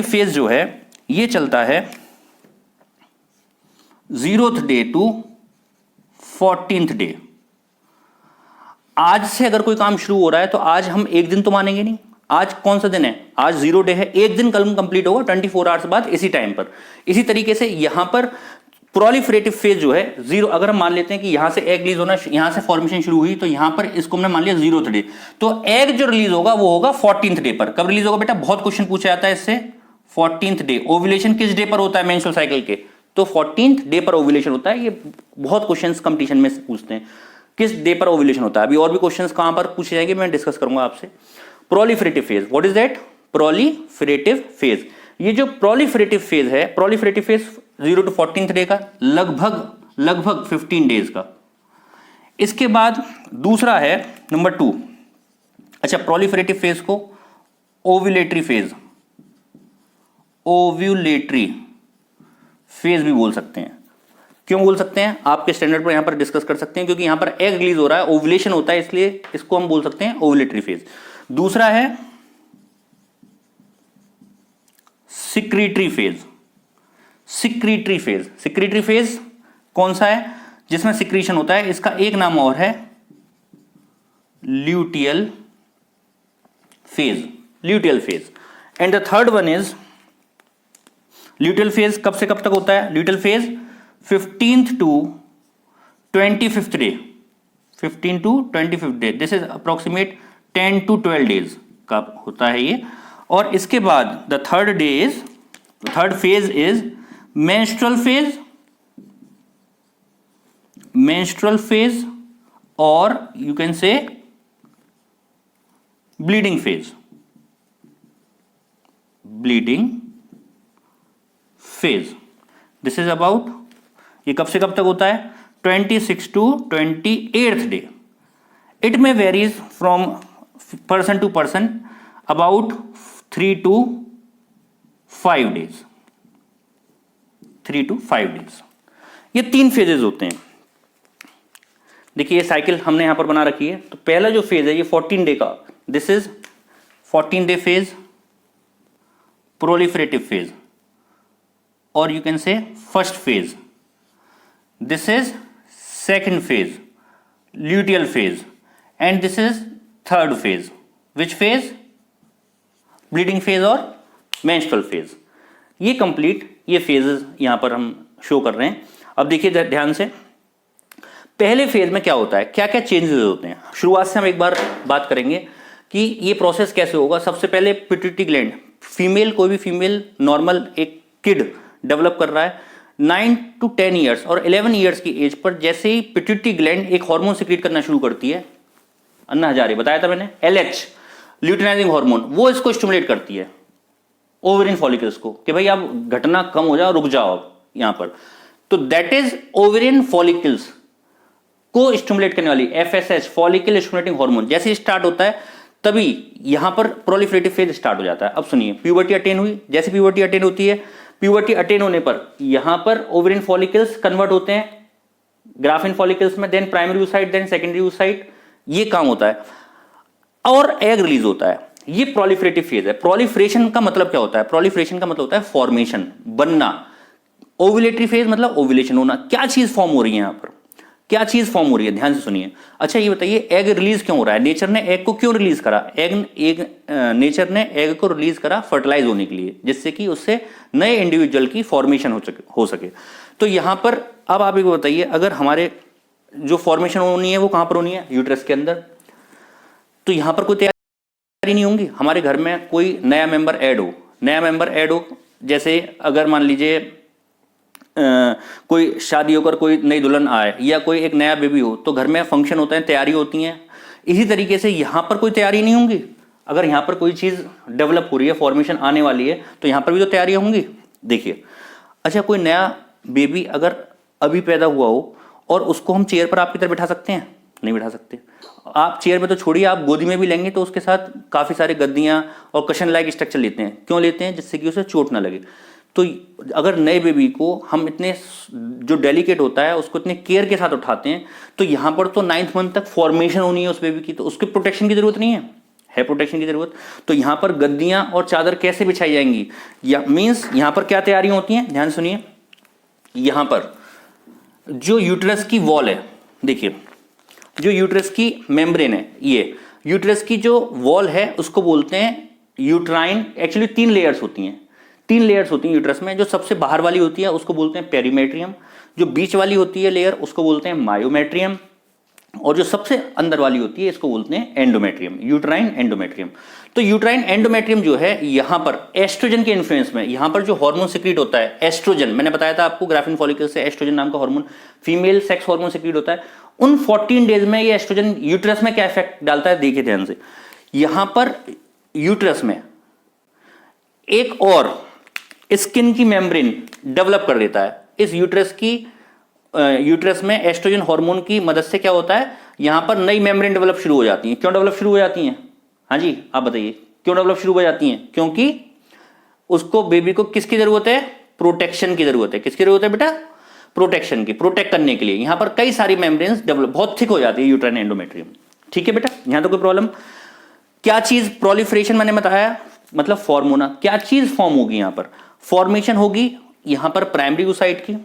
फेज जो है ये चलता है 0th day to 14th day. आज से अगर कोई काम शुरू हो रहा है तो आज हम एक दिन तो मानेंगे नहीं। आज कौन सा दिन है, आज 0 डे है, एक दिन कल कंप्लीट होगा 24 आवर्स बाद इसी टाइम पर। इसी तरीके से यहां पर प्रोलिफेरेटिव फेज जो है 0, अगर हम मान लेते हैं कि यहां से एग रिलीज होना, यहां से फॉर्मेशन शुरू हुई तो यहां पर इसको हमने मान लिया 0th डे, तो एग जो रिलीज होगा वो होगा 14th डे पर। कब रिलीज होगा बेटा, बहुत क्वेश्चन पूछा जाता है इससे, 14th डे। ओव्यूलेशन किस डे पर होता है मेंस्ट्रुअल साइकिल के, तो 14th डे पर ओव्यूलेशन होता है। ये बहुत क्वेश्चंस कंपटीशन में पूछते हैं किस डे पर ओव्यूलेशन होता है। अभी और भी क्वेश्चंस कहां पर पूछे जाएंगे मैं डिस्कस करूंगा आपसे। Proliferative phase, what is that, proliferative phase. ये जो प्रोलिफेरेटिव फेज है, proliferative phase 0 to 14th day का लगभग 15 डेज का। इसके बाद दूसरा है नंबर 2, अच्छा प्रोलिफेरेटिव फेज को ओव्यूलेटरी फेज भी बोल सकते हैं। क्यों बोल सकते हैं, आपके स्टैंडर्ड पर यहां पर डिस्कस कर सकते हैं, क्योंकि यहां पर एग रिलीज हो रहा है, ओव्यूलेशन होता है, इसलिए इसको हम बोल सकते हैं ओव्यूलेटरी फेज। दूसरा है सिक्रीटरी फेज कौन सा है, जिसमें सिक्रीशन होता है, इसका एक नाम और है luteal phase. And the third one is luteal phase. कब से कब तक होता है luteal phase, 15th to 25th day, 15 to 25th day, this is approximate 10 to 12 days का होता है ये। और इसके बाद the third phase is menstrual phase और you can say bleeding phase. This is about, ये कब से कब तक होता है? 26 to 28th day. It may varies from person to person about 3 to 5 days। 3 to 5 days, ये 3 फेजेस होते हैं। देखिए ये साइकिल हमने यहां पर बना रखी है। तो पहला जो फेज है ये 14 डे का, this is 14 day phase, proliferative phase, और you can say first phase. This is second phase, luteal phase, and this is third phase. Which phase? Bleeding phase और मेंस्ट्रुअल फेज। ये कंप्लीट, ये phases यहां पर हम show कर रहे हैं। अब देखिए ध्यान से, पहले फेज में क्या होता है, क्या क्या चेंजेस होते हैं। शुरुआत से हम एक बार बात करेंगे कि ये प्रोसेस कैसे होगा। सबसे पहले पिट्यूटरी ग्लैंड, फीमेल, कोई भी फीमेल नॉर्मल एक किड डेवलप कर रहा है 9 to 10 ईयर्स और 11 ईयर्स की एज पर। जैसे ही पिट्यूटरी ग्लैंड एक हार्मोन सिक्रीट करना शुरू करती है, अन्ना हजारे बताया था मैंने, LH ल्यूटिनाइजिंग हार्मोन, वो इसको स्टिमुलेट करती है ओवेरियन फॉलिकल्स को कि भाई आप घटना कम हो जाओ, रुक जाओ यहां पर। तो दैट इज ओवेरियन फॉलिकल्स को स्टिमुलेट करने वाली FSH, फॉलिकल स्टिमुलेटिंग हार्मोन। जैसे स्टार्ट होता है तभी यहां पर प्रोलिफरेटिव फेज स्टार्ट हो जाता है। अब सुनिए, प्यूबर्टी अटेन हुई। जैसे प्यूबर्टी अटेन होती है, प्यूबर्टी अटेन होने पर यहां पर ओवेरियन फॉलिकल्स कन्वर्ट होते हैं ग्राफिन फॉलिकल्स में, then primary oocyte, then secondary oocyte, ये काम होता है, और एग रिलीज होता है। ये प्रोलिफरेटिव फेज है। प्रोलिफरेशन का मतलब क्या होता है? प्रोलिफरेशन का मतलब होता है फॉर्मेशन, बनना। ओव्यूलेटरी फेज मतलब ओव्यूलेशन होना। क्या चीज फॉर्म हो रही है यहां पर, क्या चीज फॉर्म हो रही है, ध्यान से सुनिए। अच्छा ये बताइए, एग रिलीज क्यों हो रहा है? नेचर ने एग को क्यों रिलीज करा? नेचर ने एग को रिलीज करा फर्टिलाइज होने के लिए, जिससे कि उससे नए इंडिविजुअल की फॉर्मेशन हो सके। तो यहां पर अब आप एक बताइए, अगर हमारे जो फॉर्मेशन होनी है वो कहां पर होनी है? यूट्रस के अंदर। तो यहां पर कोई तैयारी नहीं होंगी। हमारे घर में कोई नया मेंबर ऐड हो, जैसे अगर मान लीजिए कोई शादी होकर कोई नई दुल्हन आए या कोई एक नया बेबी हो, तो घर में फंक्शन होते हैं, तैयारी होती हैं। इसी तरीके से यहां पर कोई तैयारी नहीं होंगी। अगर यहां पर कोई चीज डेवलप हो रही है, फॉर्मेशन आने वाली है, तो यहां पर भी तो तैयारियां होंगी। देखिए, अच्छा कोई नया बेबी अगर अभी पैदा हुआ हो और उसको हम चेयर पर आपकी तरह बिठा सकते हैं? नहीं बिठा सकते। आप चेयर में तो छोड़िए, आप गोदी में भी लेंगे तो उसके साथ काफी सारे गद्दियां और कशन लाइक स्ट्रक्चर लेते हैं। क्यों लेते हैं? जिससे कि उसे चोट ना लगे। तो अगर नए बेबी को हम इतने, जो डेलिकेट होता है उसको इतने केयर के साथ उठाते हैं, तो यहां पर तो 9th मंथ तक फॉर्मेशन होनी है उस बेबी की, तो उसके प्रोटेक्शन की जरूरत नहीं है प्रोटेक्शन की जरूरत। तो यहां पर गद्दियां और चादर कैसे बिछाई जाएंगी? या मींस यहां पर क्या तैयारियां होती हैं, ध्यान सुनिए। यहां पर जो यूट्रस की वॉल है, देखिए जो यूट्रस की मेम्ब्रेन है, ये यूट्रस की जो वॉल है उसको बोलते हैं यूट्राइन। एक्चुअली 3 लेयर्स होती हैं, 3 लेयर्स होती हैं यूट्रस में। जो सबसे बाहर वाली होती है उसको बोलते हैं पेरीमेट्रियम, जो बीच वाली होती है लेयर उसको बोलते हैं मायोमेट्रियम, और जो सबसे अंदर वाली होती है इसको बोलते हैं एंडोमेट्रियम, यूट्राइन एंडोमेट्रियम। तो यूट्राइन एंडोमेट्रियम जो है, यहां पर एस्ट्रोजन के इन्फ्लुएंस में, यहां पर जो हार्मोन सिक्रीट होता है एस्ट्रोजन, मैंने बताया था आपको ग्राफिन फॉलिकल से एस्ट्रोजन नाम का hormone, female sex hormone secrete होता है। उन 14 डेज में ये एस्ट्रोजन यूट्रस में क्या इफेक्ट डालता है, देखिए ध्यान से। यहां पर यूट्रस में एक और स्किन की मेम्ब्रेन डेवलप कर देता है। इस यूट्रस में एस्ट्रोजन हार्मोन की मदद से क्या होता है, यहां पर नई मेम्ब्रेन डेवलप शुरू हो जाती हैं। क्यों डेवलप शुरू हो जाती हैं? हाँ जी आप बताइए, क्यों डेवलप शुरू हो जाती हैं? क्योंकि उसको, बेबी को किसकी जरूरत है? प्रोटेक्शन की जरूरत है। किसकी जरूरत है बेटा? प्रोटेक्शन की, प्रोटेक्ट करने के लिए। यहां पर कई सारी मेम्ब्रेन्स डेवलप, बहुत थिक हो जाती है यूट्राइन एंडोमेट्रियम। ठीक है बेटा, यहां तो कोई प्रॉब्लम? क्या चीज प्रोलिफरेशन मैंने बताया, मतलब फॉर्म होना। क्या चीज फॉर्म होगी यहां पर? फॉर्मेशन होगी यहां पर प्राइमरी oocyte की,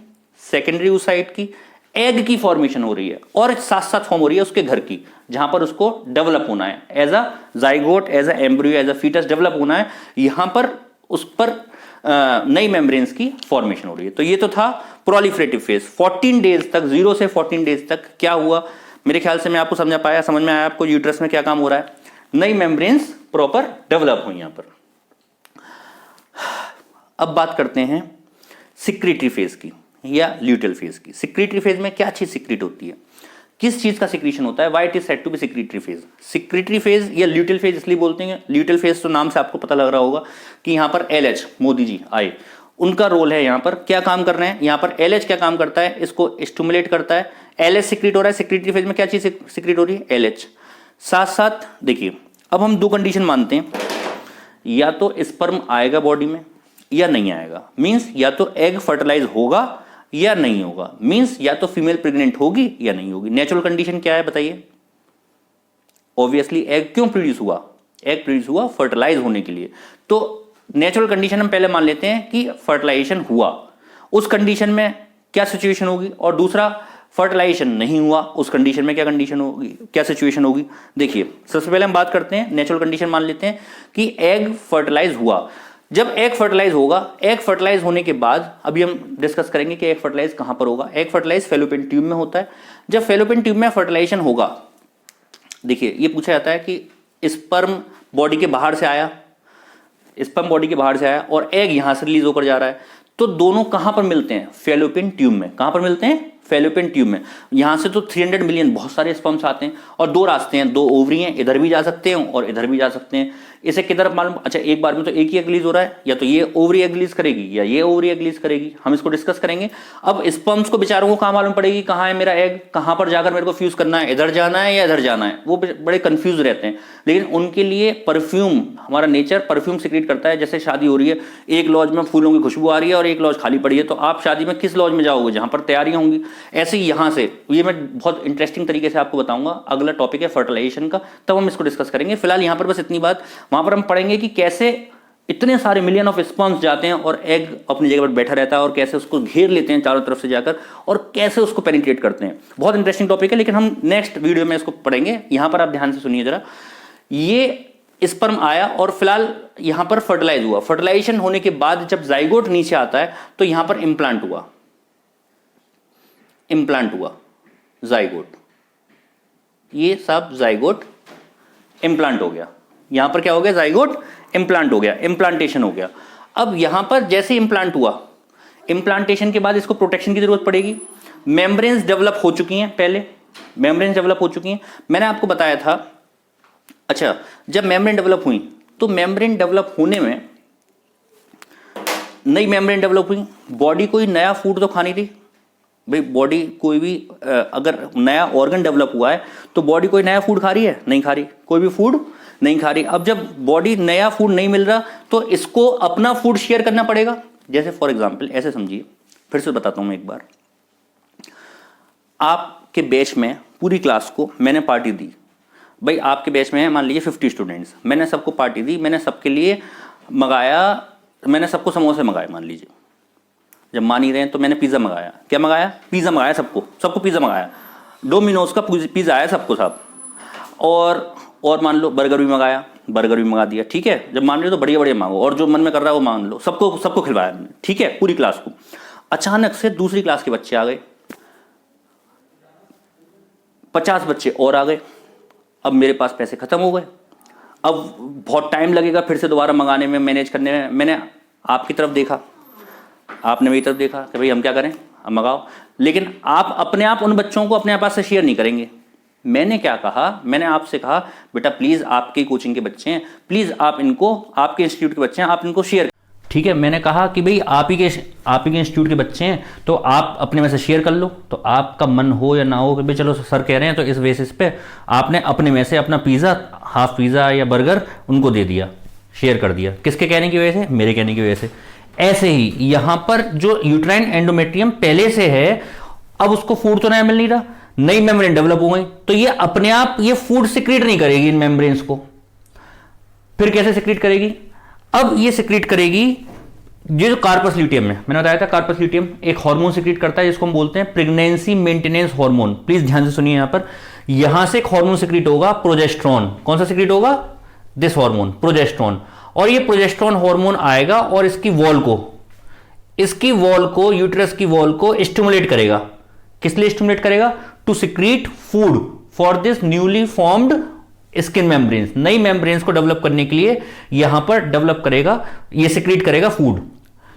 सेकेंडरी oocyte की, एग की फॉर्मेशन हो रही है, और साथ साथ फॉर्म हो रही है उसके घर की, जहां पर उसको डेवलप होना है as a zygote, as a embryo, as a foetus develop होना है। यहां पर उस पर नई मेम्ब्रेन्स की फॉर्मेशन हो रही है। तो ये तो था प्रोलिफरेटिव फेज। 14 डेज तक, 0 से 14 डेज तक क्या हुआ, मेरे ख्याल से मैं आपको समझ में आया आपको यूट्रस में क्या काम हो रहा है। नई मेम्ब्रेन्स प्रॉपर डेवलप हुई यहां पर। अब बात करते हैं सिक्रीटरी फेज की या ल्यूटियल फेज की। सिक्रीटरी फेज में क्या चीज सिक्रीट होती है, किस चीज का सिक्रीशन होता है? Why it is said to be secretory phase. Secretory phase या ल्यूटियल फेज इसलिए बोलते हैं, ल्यूटियल फेज तो नाम से आपको पता लग रहा होगा कि यहां पर LH मोदी जी आए, उनका रोल है यहाँ पर, क्या काम कर रहे हैं यहाँ पर। LH क्या काम करता है, इसको स्टिमुलेट करता है। LH सिक्रीट हो रहा है, सिक्रीटरी फेज में क्या चीज सिक्रीट हो रही है, LH। साथ साथ देखिए अब हम दो कंडीशन मानते हैं, या तो स्पर्म आएगा बॉडी में या नहीं आएगा, मींस या तो एग फर्टिलाइज होगा या नहीं होगा, मींस या तो फीमेल प्रेग्नेंट होगी या नहीं होगी। नेचुरल कंडीशन क्या है बताइए। ऑब्वियसली एग क्यों प्रोड्यूस हुआ, एग प्रोड्यूस हुआ फर्टिलाइज होने के लिए। तो नेचुरल कंडीशन हम पहले मान लेते हैं कि फर्टिलाइजेशन हुआ, उस कंडीशन में क्या सिचुएशन होगी, और दूसरा फर्टिलाइजेशन नहीं हुआ, उस कंडीशन में क्या कंडीशन होगी, क्या सिचुएशन होगी। देखिए सबसे पहले हम बात करते हैं, नेचुरल कंडीशन मान लेते हैं कि एग फर्टिलाइज हुआ। जब एग फर्टिलाइज होगा, एग फर्टिलाइज होने के बाद अभी हम डिस्कस करेंगे कि एग फर्टिलाइज कहां पर होगा। एग फर्टिलाइज फेलोपियन ट्यूब में होता है। जब फेलोपियन ट्यूब में फर्टिलाइजेशन होगा, देखिए ये पूछा जाता है कि स्पर्म बॉडी के बाहर से आया, स्पर्म बॉडी के बाहर से आया और एग यहां से रिलीज होकर जा रहा है, तो दोनों कहां पर मिलते हैं, फेलोपियन ट्यूब में। कहां पर मिलते हैं, फेलोपियन ट्यूब में। यहां से तो 300 मिलियन बहुत सारे स्पर्म्स आते हैं, और दो रास्ते हैं, दो ओवरी हैं, इधर भी जा सकते हैं और इधर भी जा सकते हैं। इसे किधर मालूम, अच्छा एक बार में तो एक ही एग रिलीज हो रहा है, या तो ये ओवरी एग रिलीज करेगी या ये ओवरी एग रिलीज करेगी, हम इसको डिस्कस करेंगे। अब स्पर्म्स को बेचारों को कहां मालूम पड़ेगी कहां है मेरा एग, कहां पर जाकर मेरे को फ्यूज करना है, इधर जाना है या इधर जाना है, वो बड़े कंफ्यूज रहते हैं। लेकिन उनके लिए परफ्यूम, हमारा नेचर परफ्यूम सिक्रीट करता है। जैसे शादी हो रही है, एक लॉज में फूलों की खुशबू आ रही है और एक लॉज खाली पड़ी है, तो आप शादी में किस लॉज में जाओगे, जहां पर तैयारियां होंगी। ऐसे ही यहां से, ये मैं बहुत इंटरेस्टिंग तरीके से आपको बताऊंगा। अगला टॉपिक है फर्टिलाइजेशन का, तब हम इसको डिस्कस करेंगे। फिलहाल यहां पर बस इतनी बात, वहां पर हम पढ़ेंगे कि कैसे इतने सारे मिलियन ऑफ स्पर्म्स जाते हैं और एग अपनी जगह पर बैठा रहता है, और कैसे उसको घेर लेते हैं चारों तरफ से जाकर, और कैसे उसको पेनिट्रेट करते हैं। बहुत इंटरेस्टिंग टॉपिक है, लेकिन हम नेक्स्ट वीडियो में इसको पढ़ेंगे। यहां पर आप ध्यान से सुनिए जरा। ये स्पर्म आया और फिलहाल यहां पर फर्टिलाइज हुआ। फर्टिलाइजेशन होने के बाद जब जाइगोट नीचे आता है तो यहां पर इंप्लांट हुआ, इंप्लांट हुआ जाइगोट, ये सब जाइगोट इंप्लांट हो गया। यहां पर क्या हो गया, जाइगोट इंप्लांट हो गया, इंप्लांटेशन हो गया। अब यहां पर जैसे इंप्लांट हुआ, इंप्लांटेशन के बाद इसको प्रोटेक्शन की जरूरत पड़ेगी। मेम्ब्रेन्स डेवलप हो चुकी हैं, पहले मेम्ब्रेन्स डेवलप हो चुकी हैं, मैंने आपको बताया था। अच्छा, जब मेम्ब्रेन डेवलप हुई तो मेम्ब्रेन डेवलप होने में नई मेम्ब्रेन डेवलप हुई, बॉडी कोई नया फूड तो खानी थी भाई। बॉडी कोई भी अगर नया ऑर्गन डेवलप हुआ है तो बॉडी कोई नया फूड खा रही है, नहीं खा रही, कोई भी फूड नहीं खा रही। अब जब बॉडी नया फूड नहीं मिल रहा तो इसको अपना फूड शेयर करना पड़ेगा। जैसे फॉर एग्जांपल ऐसे समझिए, फिर से बताता हूं मैं एक बार। आपके बैच में पूरी क्लास को मैंने पार्टी दी भाई, आपके बैच में है मान लीजिए 50 स्टूडेंट्स, मैंने सबको पार्टी दी, मैंने सबके लिए मंगाया, मैंने सबको समोसे मंगाए मान लीजिए। जब मान ही रहे हैं तो मैंने पिज़्ज़ा मंगाया, क्या मंगाया, पिज़्ज़ा मंगाया, सबको पिज़्ज़ा मंगाया, डोमिनोज का पिज़्ज़ा आया सबको साहब। और मान लो बर्गर भी मंगाया, बर्गर भी मंगा दिया, ठीक है। जब मान रहे हो तो बढ़िया बढ़िया मांगो, और जो मन में कर रहा है वो मान लो, सबको खिलवाया मैंने, ठीक है, पूरी क्लास को। अचानक से दूसरी क्लास के बच्चे आ गए, 50 बच्चे और आ गए। अब मेरे पास पैसे खत्म हो गए, अब बहुत टाइम लगेगा फिर से दोबारा मंगाने में, मैनेज करने में। मैंने आपकी तरफ देखा, आपने मेरी तरफ देखा कि भाई हम क्या करें, अब मंगाओ। लेकिन आप अपने आप उन बच्चों को अपने पास से शेयर नहीं करेंगे। मैंने क्या कहा, मैंने आपसे कहा बेटा प्लीज आपके कोचिंग के बच्चे हैं, प्लीज आप इनको, आपके इंस्टीट्यूट के बच्चे हैं, आप इनको शेयर, ठीक है। मैंने कहा कि भाई आप ही के इंस्टीट्यूट के बच्चे हैं तो आप अपने में से शेयर कर लो। तो आपका मन हो या ना हो कि भाई चलो सर कह रहे हैं, तो इस बेसिस पे आपने अपने में से अपना पिज़्ज़ा, हाफ पिज़्ज़ा या बर्गर उनको दे दिया, शेयर कर दिया। किसके कहने की वजह से, मेरे कहने की वजह से। ऐसे ही यहां पर जो यूट्राइन एंडोमेट्रियम पहले से है, अब उसको फूड तो नया मिल नहीं रहा, नई मेम्ब्रेन डेवलप हो गई, तो ये अपने आप ये फूड सिक्रीट नहीं करेगी इन मेम्ब्रेन्स को। फिर कैसे सिक्रीट करेगी, अब ये सिक्रीट करेगी, ये जो कार्पस ल्यूटियम है, मैंने बताया था कार्पस ल्यूटियम एक हार्मोन सिक्रीट करता है जिसको हम बोलते हैं प्रेगनेंसी मेंटेनेंस हार्मोन। प्लीज ध्यान से सुनिए, यहां से एक हार्मोन सिक्रीट होगा प्रोजेस्टेरॉन। कौन सा सिक्रीट होगा, दिस हार्मोन प्रोजेस्टेरॉन। और ये प्रोजेस्टेरॉन हार्मोन आएगा और इसकी वॉल को यूट्रस की वॉल को स्टिमुलेट करेगा। किस लिए स्टिमुलेट करेगा, to secrete food for this newly formed skin membranes. नई मेम्ब्रेन्स को डेवलप करने के लिए यहां पर डेवलप करेगा, ये सिक्रीट करेगा फूड।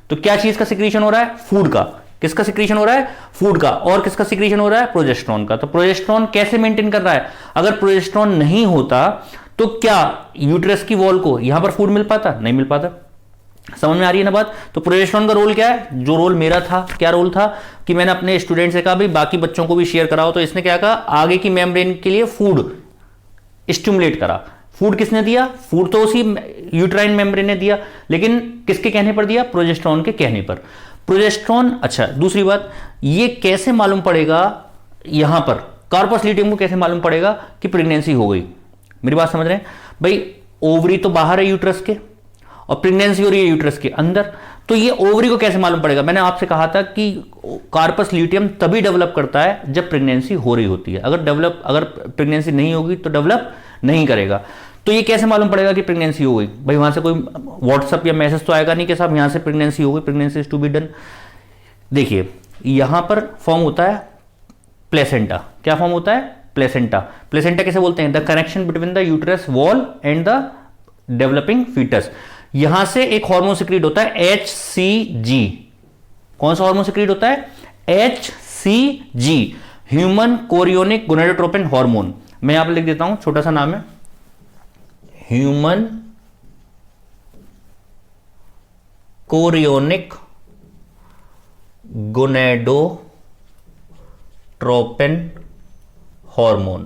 तो क्या चीज का सिक्रीशन हो रहा है, फूड का। किसका सिक्रीशन हो रहा है, फूड का। और किसका सिक्रीशन हो रहा है, प्रोजेस्टेरॉन का। तो प्रोजेस्टेरॉन कैसे मेंटेन कर रहा है, अगर प्रोजेस्टेरॉन नहीं होता तो क्या यूट्रस की वॉल को यहां पर फूड मिल पाता, नहीं मिल पाता। समझ में आ रही है ना बात। तो प्रोजेस्टेरोन का रोल क्या है, जो रोल मेरा था, क्या रोल था कि मैंने अपने स्टूडेंट से कहा भाई बाकी बच्चों को भी शेयर कराओ, तो इसने क्या कहा, आगे की मेम्ब्रेन के लिए फूड स्टिमुलेट करा। फूड किसने दिया, फूड तो उसी यूट्राइन मेम्ब्रेन ने दिया, लेकिन किसके कहने पर दिया, प्रोजेस्टेरोन के कहने पर। प्रोजेस्टेरोन, अच्छा दूसरी बात, ये कैसे मालूम पड़ेगा, यहां पर कार्पस ल्यूटियम को कैसे मालूम पड़ेगा कि प्रेगनेंसी हो गई। मेरी बात समझ रहे हैं भाई, ओवरी तो बाहर है यूट्रस के और प्रेगनेंसी हो रही है यूट्रस के अंदर, तो ये ओवरी को कैसे मालूम पड़ेगा। मैंने आपसे कहा था कि कार्पस ल्यूटियम तभी डेवलप करता है जब प्रेगनेंसी हो रही होती है, अगर प्रेगनेंसी नहीं होगी तो डेवलप नहीं करेगा। तो ये कैसे मालूम पड़ेगा कि प्रेगनेंसी हो गई, भाई वहां से कोई व्हाट्सअप या मैसेज तो आएगा नहीं कि साहब यहां से प्रेगनेंसी हो गई, pregnancy is to be done. देखिए यहां पर फॉर्म होता है प्लेसेंटा। क्या फॉर्म होता है, प्लेसेंटा। प्लेसेंटा कैसे बोलते हैं, the connection between the uterus wall and the developing foetus. यहां से एक हार्मोन सिक्रीट होता है HCG। कौन सा हार्मोन सिक्रीट होता है, HCG, human chorionic gonadotropin hormone. मैं यहां पर लिख देता हूं, छोटा सा नाम है, human chorionic gonadotropin hormone,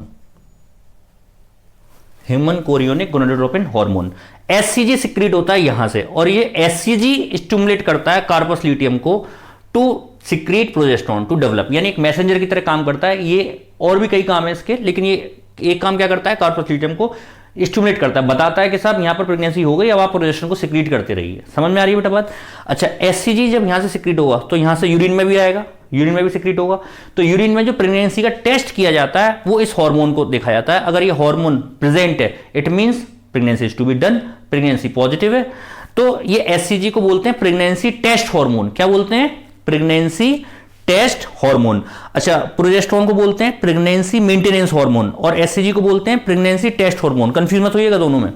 human chorionic gonadotropin hormone. SCG secrete होता है यहां से, और ये एससीजी स्टिमुलेट करता है कार्पस ल्यूटियम को to secrete progesterone to develop, यानी एक मैसेंजर की तरह काम करता है ये। और भी कई काम है इसके, लेकिन ये एक काम क्या करता है, कार्पस ल्यूटियम को स्टिमुलेट करता है, बताता है कि साहब यहां पर प्रेगनेंसी हो गई, अब आप प्रोजेस्टेरोन को सिक्रीट करते रहिए। समझ में आ रही है बेटा बात। अच्छा एससीजी जब यहां से सिक्रीट होगा तो यहां से यूरिन में भी आएगा, यूरिन में भी सिक्रीट होगा। तो यूरिन में जो प्रेगनेंसी का टेस्ट किया जाता है वो इस हार्मोन को देखा जाता है। अगर ये हार्मोन प्रेजेंट है it means pregnancy is to be done, pregnancy positive है। तो ये एससीजी को बोलते हैं प्रेगनेंसी टेस्ट हार्मोन। क्या बोलते हैं, प्रेगनेंसी टेस्ट हार्मोन। अच्छा प्रोजेस्टेरोन को बोलते हैं प्रेगनेंसी मेंटेनेंस हार्मोन, और एससीजी को बोलते हैं प्रेगनेंसी टेस्ट हार्मोन। कंफ्यूज मत होइएगा दोनों में।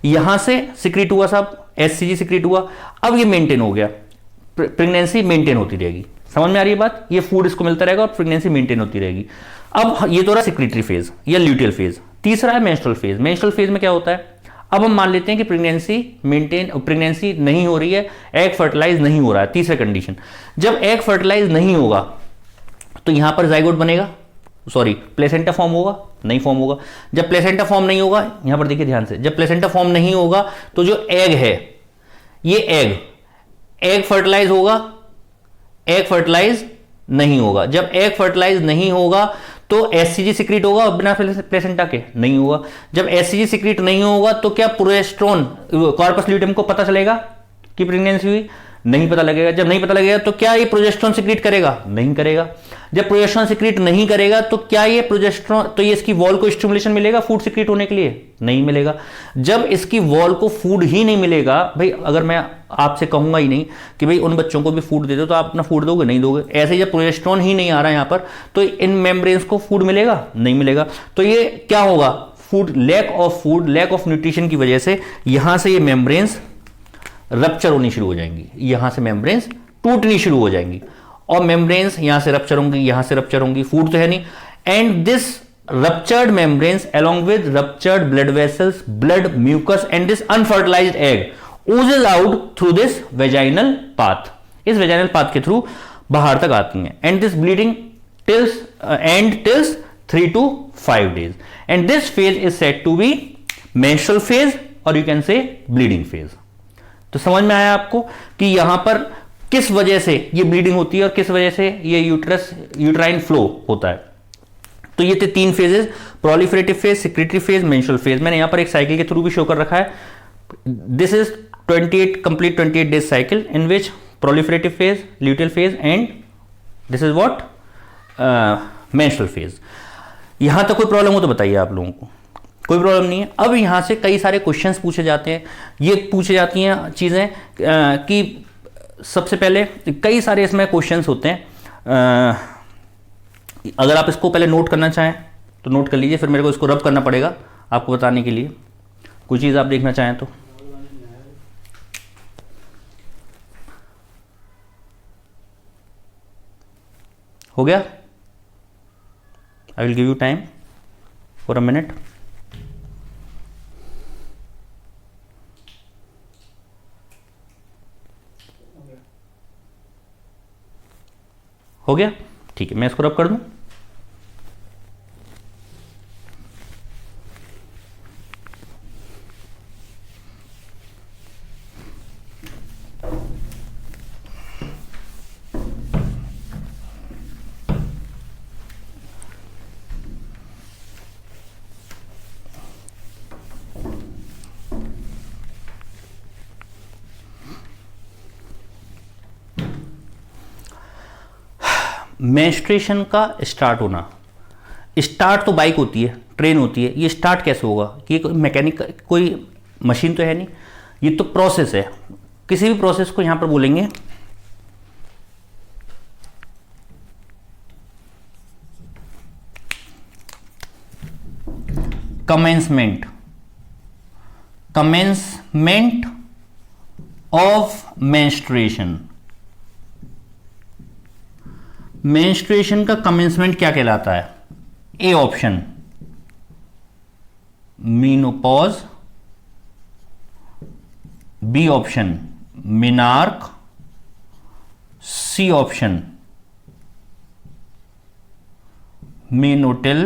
यहां से सिक्रीट हुआ साहब, एससीजी सिक्रीट हुआ, अब ये मेंटेन हो गया, प्रेगनेंसी मेंटेन होती रहेगी। समझ में आ रही है बात, ये फूड इसको मिलता रहेगा और प्रेगनेंसी मेंटेन होती रहेगी। अब ये तो रहा सिक्रीटरी फेज या ल्यूटियल फेज। तीसरा है मेंस्ट्रुअल फेज। मेंस्ट्रुअल फेज में क्या होता है, अब हम मान लेते हैं कि प्रेगनेंसी नहीं हो रही है, एग फर्टिलाइज नहीं हो रहा है। तीसरा कंडीशन, जब एग फर्टिलाइज नहीं होगा तो यहां पर जाइगोट बनेगा, सॉरी प्लेसेंटा फॉर्म होगा, नहीं फॉर्म होगा। जब प्लेसेंटा फॉर्म नहीं होगा, यहां पर देखिए ध्यान से, जब प्लेसेंटा फॉर्म नहीं होगा तो जो एग है, ये एग फर्टिलाइज होगा, एग फर्टिलाइज नहीं होगा। जब एग फर्टिलाइज नहीं होगा तो एससीजी सिक्रीट होगा, और बिना प्लेसेंटा के नहीं होगा। जब एससीजी सिक्रीट नहीं होगा तो क्या प्रोजेस्टेरोन कार्पस ल्यूटियम को पता चलेगा कि प्रेगनेंसी हुई, नहीं पता लगेगा। जब नहीं पता लगेगा तो क्या ये प्रोजेस्टेरोन सिक्रीट करेगा, नहीं करेगा। जब प्रोजेस्टेरोन सिक्रीट नहीं करेगा तो क्या ये प्रोजेस्टेरोन, तो ये इसकी वॉल को स्टिमुलेशन मिलेगा फूड सिक्रीट होने के लिए, नहीं मिलेगा। जब इसकी वॉल को फूड ही नहीं मिलेगा, भाई अगर मैं आपसे कहूंगा ही नहीं कि भाई उन बच्चों को भी फूड दे दो, तो आप अपना फूड दोगे, नहीं दोगे। ऐसे जब प्रोजेस्टेरोन ही नहीं आ रहा है यहां पर, तो इन मेम्ब्रेन्स को फूड मिलेगा, नहीं मिलेगा। तो ये क्या होगा, फूड, लैक ऑफ न्यूट्रिशन की वजह से यहां से ये मेम्ब्रेन्स रप्चर होनी शुरू हो जाएंगी, यहां से मेम्ब्रेन्स टूटनी शुरू हो जाएंगी, और मेम्ब्रेन्स यहां से रप्चर होंगी, यहां से रप्चर होंगी, फूड तो है नहीं। And this ruptured membranes along with ruptured blood vessels, blood, mucus and this unfertilized egg oozes out through this vaginal path. इस vaginal path के थ्रू बाहर तक आती हैं, and this bleeding tills 3 to 5 days, and this phase is said to be menstrual phase, or you can say bleeding phase. तो समझ में आया आपको कि यहां पर किस वजह से ये ब्लीडिंग होती है और किस वजह से ये यूट्राइन फ्लो होता है। तो ये थे 3 phases, proliferative phase, secretary phase, menstrual phase. मैंने यहां पर एक साइकिल के थ्रू भी शो कर रखा है। This is 28 days cycle in which proliferative phase, luteal phase and this is what, menstrual phase. यहां तक कोई प्रॉब्लम हो तो बताइए आप लोगों को, कोई प्रॉब्लम नहीं है। अब यहां से कई सारे क्वेश्चंस पूछे जाते हैं, ये पूछे जाती हैं चीजें कि सबसे पहले कई सारे इसमें क्वेश्चंस होते हैं। अगर आप इसको पहले नोट करना चाहें तो नोट कर लीजिए, फिर मेरे को इसको रब करना पड़ेगा आपको बताने के लिए। कोई चीज़ आप देखना चाहें तो हो गया। I will give you time for a minute. हो गया, ठीक है, मैं इसको रब कर दूं। मेंस्ट्रुएशन का स्टार्ट होना, स्टार्ट तो बाइक होती है, ट्रेन होती है, ये स्टार्ट कैसे होगा? कि कोई मैकेनिक, कोई मशीन तो है नहीं, ये तो प्रोसेस है। किसी भी प्रोसेस को यहां पर बोलेंगे commencement, commencement of menstruation. Menstruation का कमेंसमेंट क्या कहलाता है? A option menopause, B option menarche, C option मेनोटिल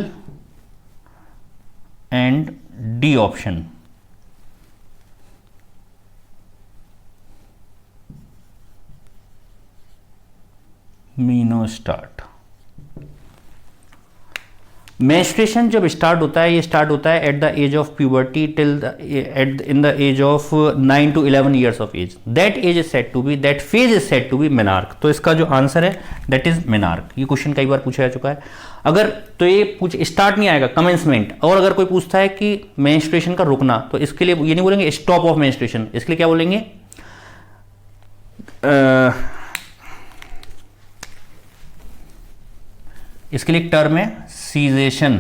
एंड डी ऑप्शन मीनोस्टार्ट। मेंस्ट्रुएशन जब स्टार्ट होता है, ये स्टार्ट होता है at the age of puberty till in the age of 9 to 11 years of age. That age is said to be, that phase is said to be menarche. तो इसका जो आंसर है दैट इज मेनार्क। ये question कई बार पूछा जा चुका है। अगर तो ये पूछ स्टार्ट नहीं आएगा, कमेंसमेंट। और अगर कोई पूछता है कि मेंस्ट्रुएशन का रुकना, तो इसके लिए ये नहीं बोलेंगे स्टॉप ऑफ मेंस्ट्रुएशन, इसके लिए क्या बोलेंगे? इसके लिए एक टर्म है सीजेशन।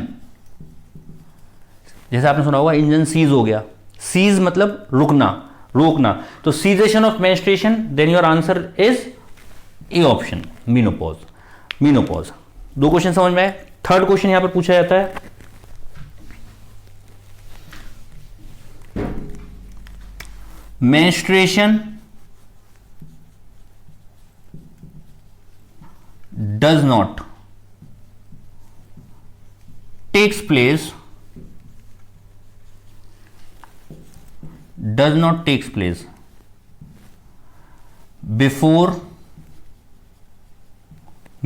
जैसे आपने सुना होगा इंजन सीज हो गया, सीज मतलब रुकना, रोकना। तो cessation of menstruation, then your answer is A option menopause. Menopause. दो क्वेश्चन समझ में आए। थर्ड क्वेश्चन यहां पर पूछा जाता है, menstruation does not takes place, does not takes place before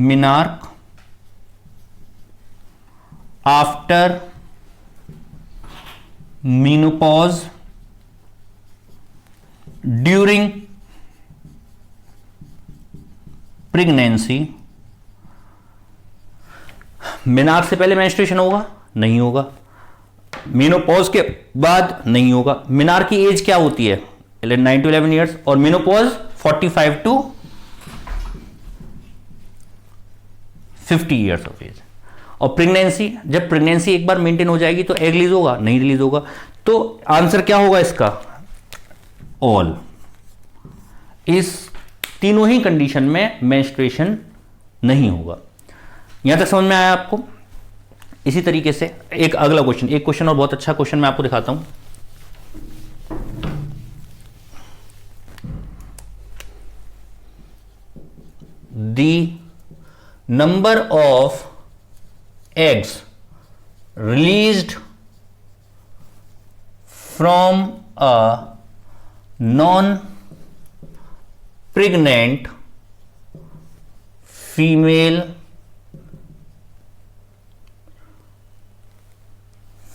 menarche, after menopause, during pregnancy। Menarche से पहले मेंस्ट्रुएशन होगा? नहीं होगा। मेनोपॉज के बाद नहीं होगा। मेनार्क की एज क्या होती है? 9 to 11 ईयर्स, और menopause 45 to 50 years of age. और प्रेगनेंसी, जब प्रेगनेंसी एक बार मेंटेन हो जाएगी तो एग रिलीज होगा? नहीं रिलीज होगा। तो आंसर क्या होगा इसका? ऑल। इस तीनों ही कंडीशन में मेंस्ट्रुएशन नहीं होगा। यहां तक समझ में आया आपको? इसी तरीके से एक अगला क्वेश्चन, एक क्वेश्चन और बहुत अच्छा क्वेश्चन मैं आपको दिखाता हूं। The number of eggs released from a non pregnant female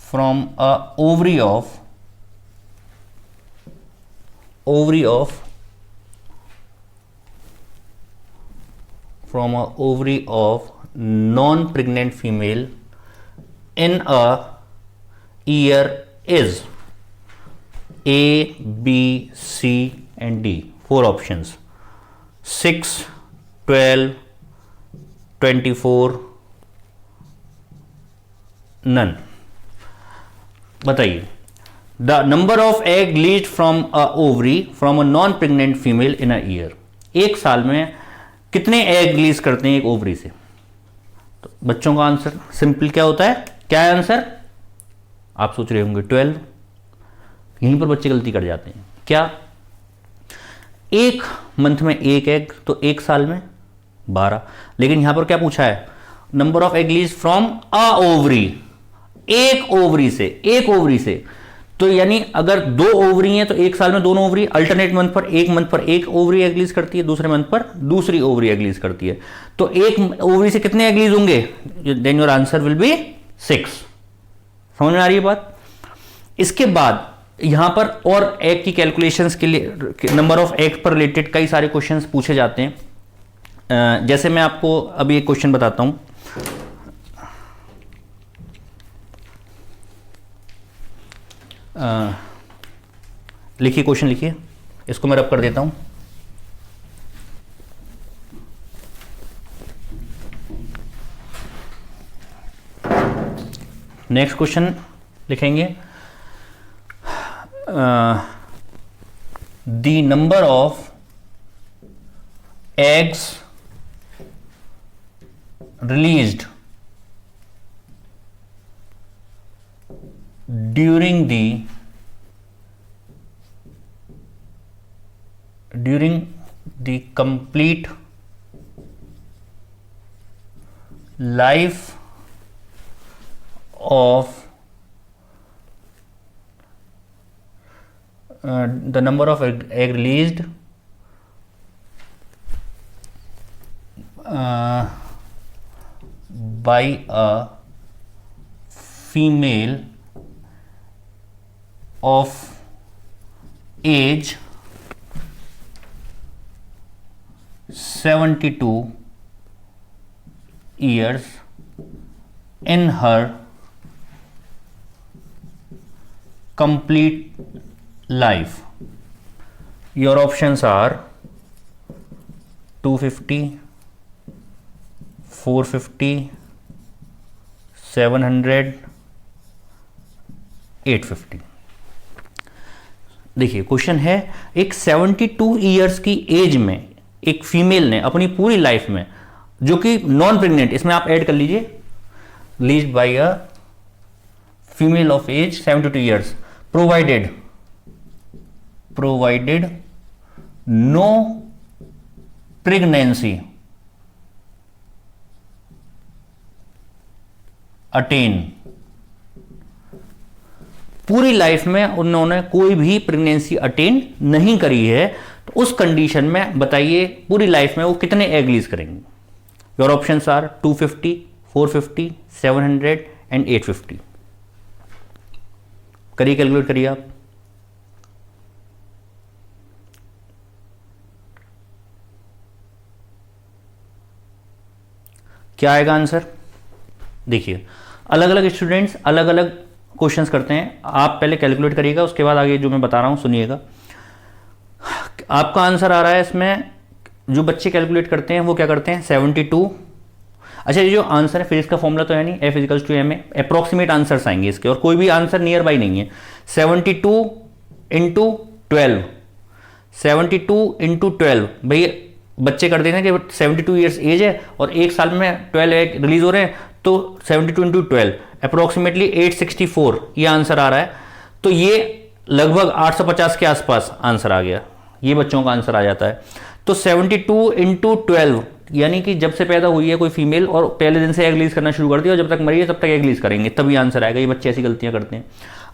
from a ovary of from a ovary of non-pregnant female in a year is A, B, C and D. 4 options: 6, 12, 24, none. बताइए, the number of egg leased from a ovary from a non pregnant female in a year. एक साल में कितने egg release करते हैं एक ovary से? तो बच्चों का आंसर सिंपल क्या होता है? क्या है आंसर? आप सोच रहे होंगे 12। यहीं पर बच्चे गलती कर जाते हैं। क्या? एक मंथ में एक एग, तो एक साल में 12। लेकिन यहां पर क्या पूछा है, number of egg release from a ovary, एक ओवरी से। तो यानी अगर 2 ओवरी हैं तो एक साल में दोनों ओवरी अल्टरनेट मंथ पर एक ओवरी एग रिलीज करती है, दूसरे मंथ पर दूसरी ओवरी एग रिलीज करती है। तो एक ओवरी से कितने एग रिलीज होंगे, then your answer will be 6। समझ में आ रही है बात। इसके बाद यहां पर और एग की कैलकुलेशंस के लिए नंबर ऑफ एग पर रिलेटेड कई सारे क्वेश्चंस पूछे जाते हैं। जैसे मैं आपको अभी एक क्वेश्चन बताता हूं। लिखिए, क्वेश्चन लिखिए, इसको मैं रब कर देता हूं। नेक्स्ट क्वेश्चन लिखेंगे, the number of eggs released during the complete life of the number of egg released by a female of age 72 years in her complete life. Your options are 250, 450, 700, 850। देखिए question है, एक 72 years की as में एक female ने अपनी पूरी life में, जो कि नॉन प्रेग्नेंट, इसमें आप ऐड कर लीजिए, released by a female of age 72 years, provided no pregnancy attain, पूरी लाइफ में उन्होंने कोई भी प्रेगनेंसी अटेन नहीं करी है, तो उस कंडीशन में बताइए पूरी लाइफ में वो कितने एग रिलीज करेंगे। Your options are 250, 450, 700 and 850। करिए, कैलकुलेट करिए आप। क्या आएगा आंसर, देखिए अलग अलग स्टूडेंट्स अलग अलग क्वेश्चंस करते हैं। आप पहले कैलकुलेट करिएगा, उसके बाद आगे जो मैं बता रहा हूं सुनिएगा। आपका आंसर आ रहा है इसमें, जो बच्चे कैलकुलेट करते हैं वो क्या करते हैं 72। अच्छा, ये जो आंसर है, फिर इसका फॉर्मूला तो है नहीं, F = ma, अप्रोक्सीमेट आंसर्स आएंगे इसके, और कोई भी आंसर नियर बाई नहीं है। 72 × 12, 72 × 12, भाई बच्चे कर देते हैं कि 72 ईयर्स एज है और एक साल में 12 एग रिलीज हो रहे हैं, तो 72 × 12 अप्रोक्सीमेटली 864 ये आंसर आ रहा है। तो ये लगभग 850 के आसपास आंसर आ गया, ये बच्चों का आंसर आ जाता है। तो 72 × 12 यानी कि जब से पैदा हुई है कोई फीमेल और पहले दिन से एग रिलीज करना शुरू कर दिया और जब तक मरी है तब तक एग रिलीज करेंगे, तभी आंसर आएगा। ये बच्चे ऐसी गलतियां करते हैं।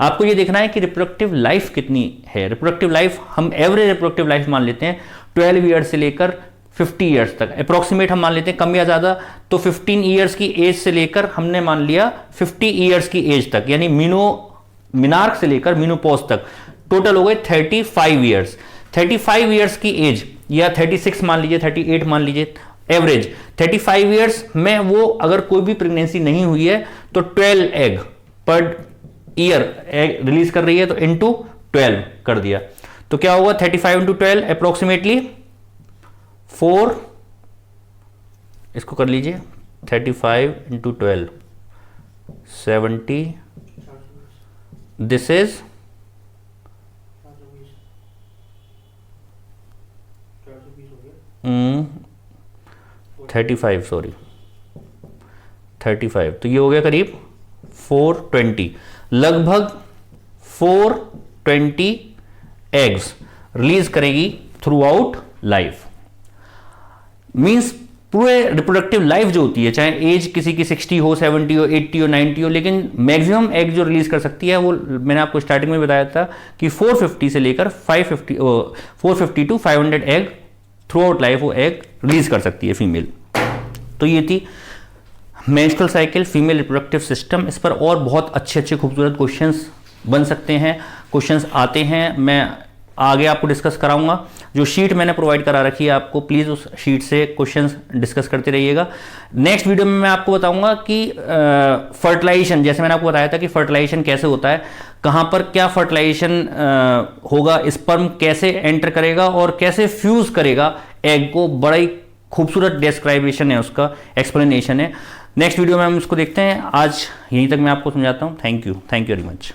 आपको ये देखना है कि रिप्रोडक्टिव लाइफ कितनी है। रिप्रोडक्टिव लाइफ हम एवरेज रिप्रोडक्टिव लाइफ मान लेते हैं 12 ईयर्स से लेकर 50 ईयर्स तक, अप्रोक्सीमेट हम मान लेते हैं कम या ज्यादा। तो 15 ईयर्स की एज से लेकर हमने मान लिया 50 ईयर्स की एज तक, यानी मिनार्क से लेकर मीनोपॉज तक टोटल हो गए 35 ईयर्स। 35 ईयर्स की एज या 36 मान लीजिए, 38 मान लीजिए, एवरेज 35 ईयर्स में वो अगर कोई भी प्रेगनेंसी नहीं हुई है तो 12 egg per year egg release कर रही है, तो इंटू 12 कर दिया तो क्या होगा 35 × 12 अप्रोक्सीमेटली 4, इसको कर लीजिए 35 × 12 70, दिस इज 35, सॉरी 35, तो ये हो गया करीब 420, लगभग 420 एग्स रिलीज करेगी थ्रू आउट लाइफ। मीन्स पूरे रिप्रोडक्टिव लाइफ जो होती है, चाहे एज किसी की 60 हो, 70 हो, 80 हो, 90 हो, लेकिन मैक्सिमम एग जो रिलीज कर सकती है वो मैंने आपको स्टार्टिंग में बताया था कि 450 से लेकर 450 to 500 egg throughout life वो एग रिलीज कर सकती है फीमेल। तो ये थी menstrual cycle, female reproductive system. इस पर और बहुत अच्छे अच्छे खूबसूरत क्वेश्चंस बन सकते हैं, क्वेश्चंस आते हैं, मैं आगे आपको डिस्कस कराऊंगा। जो शीट मैंने प्रोवाइड करा रखी है आपको, प्लीज़ उस शीट से क्वेश्चंस डिस्कस करते रहिएगा। नेक्स्ट वीडियो में मैं आपको बताऊंगा कि फर्टिलाइजेशन, जैसे मैंने आपको बताया था कि फर्टिलाइजेशन कैसे होता है, कहाँ पर क्या फर्टिलाइजेशन होगा, स्पर्म कैसे एंटर करेगा और कैसे फ्यूज करेगा एग को, बड़ा ही खूबसूरत डिस्क्राइबेशन है उसका, एक्सप्लेनेशन है। नेक्स्ट वीडियो में हम इसको देखते हैं। आज यहीं तक मैं आपको समझाता हूँ। Thank you very much.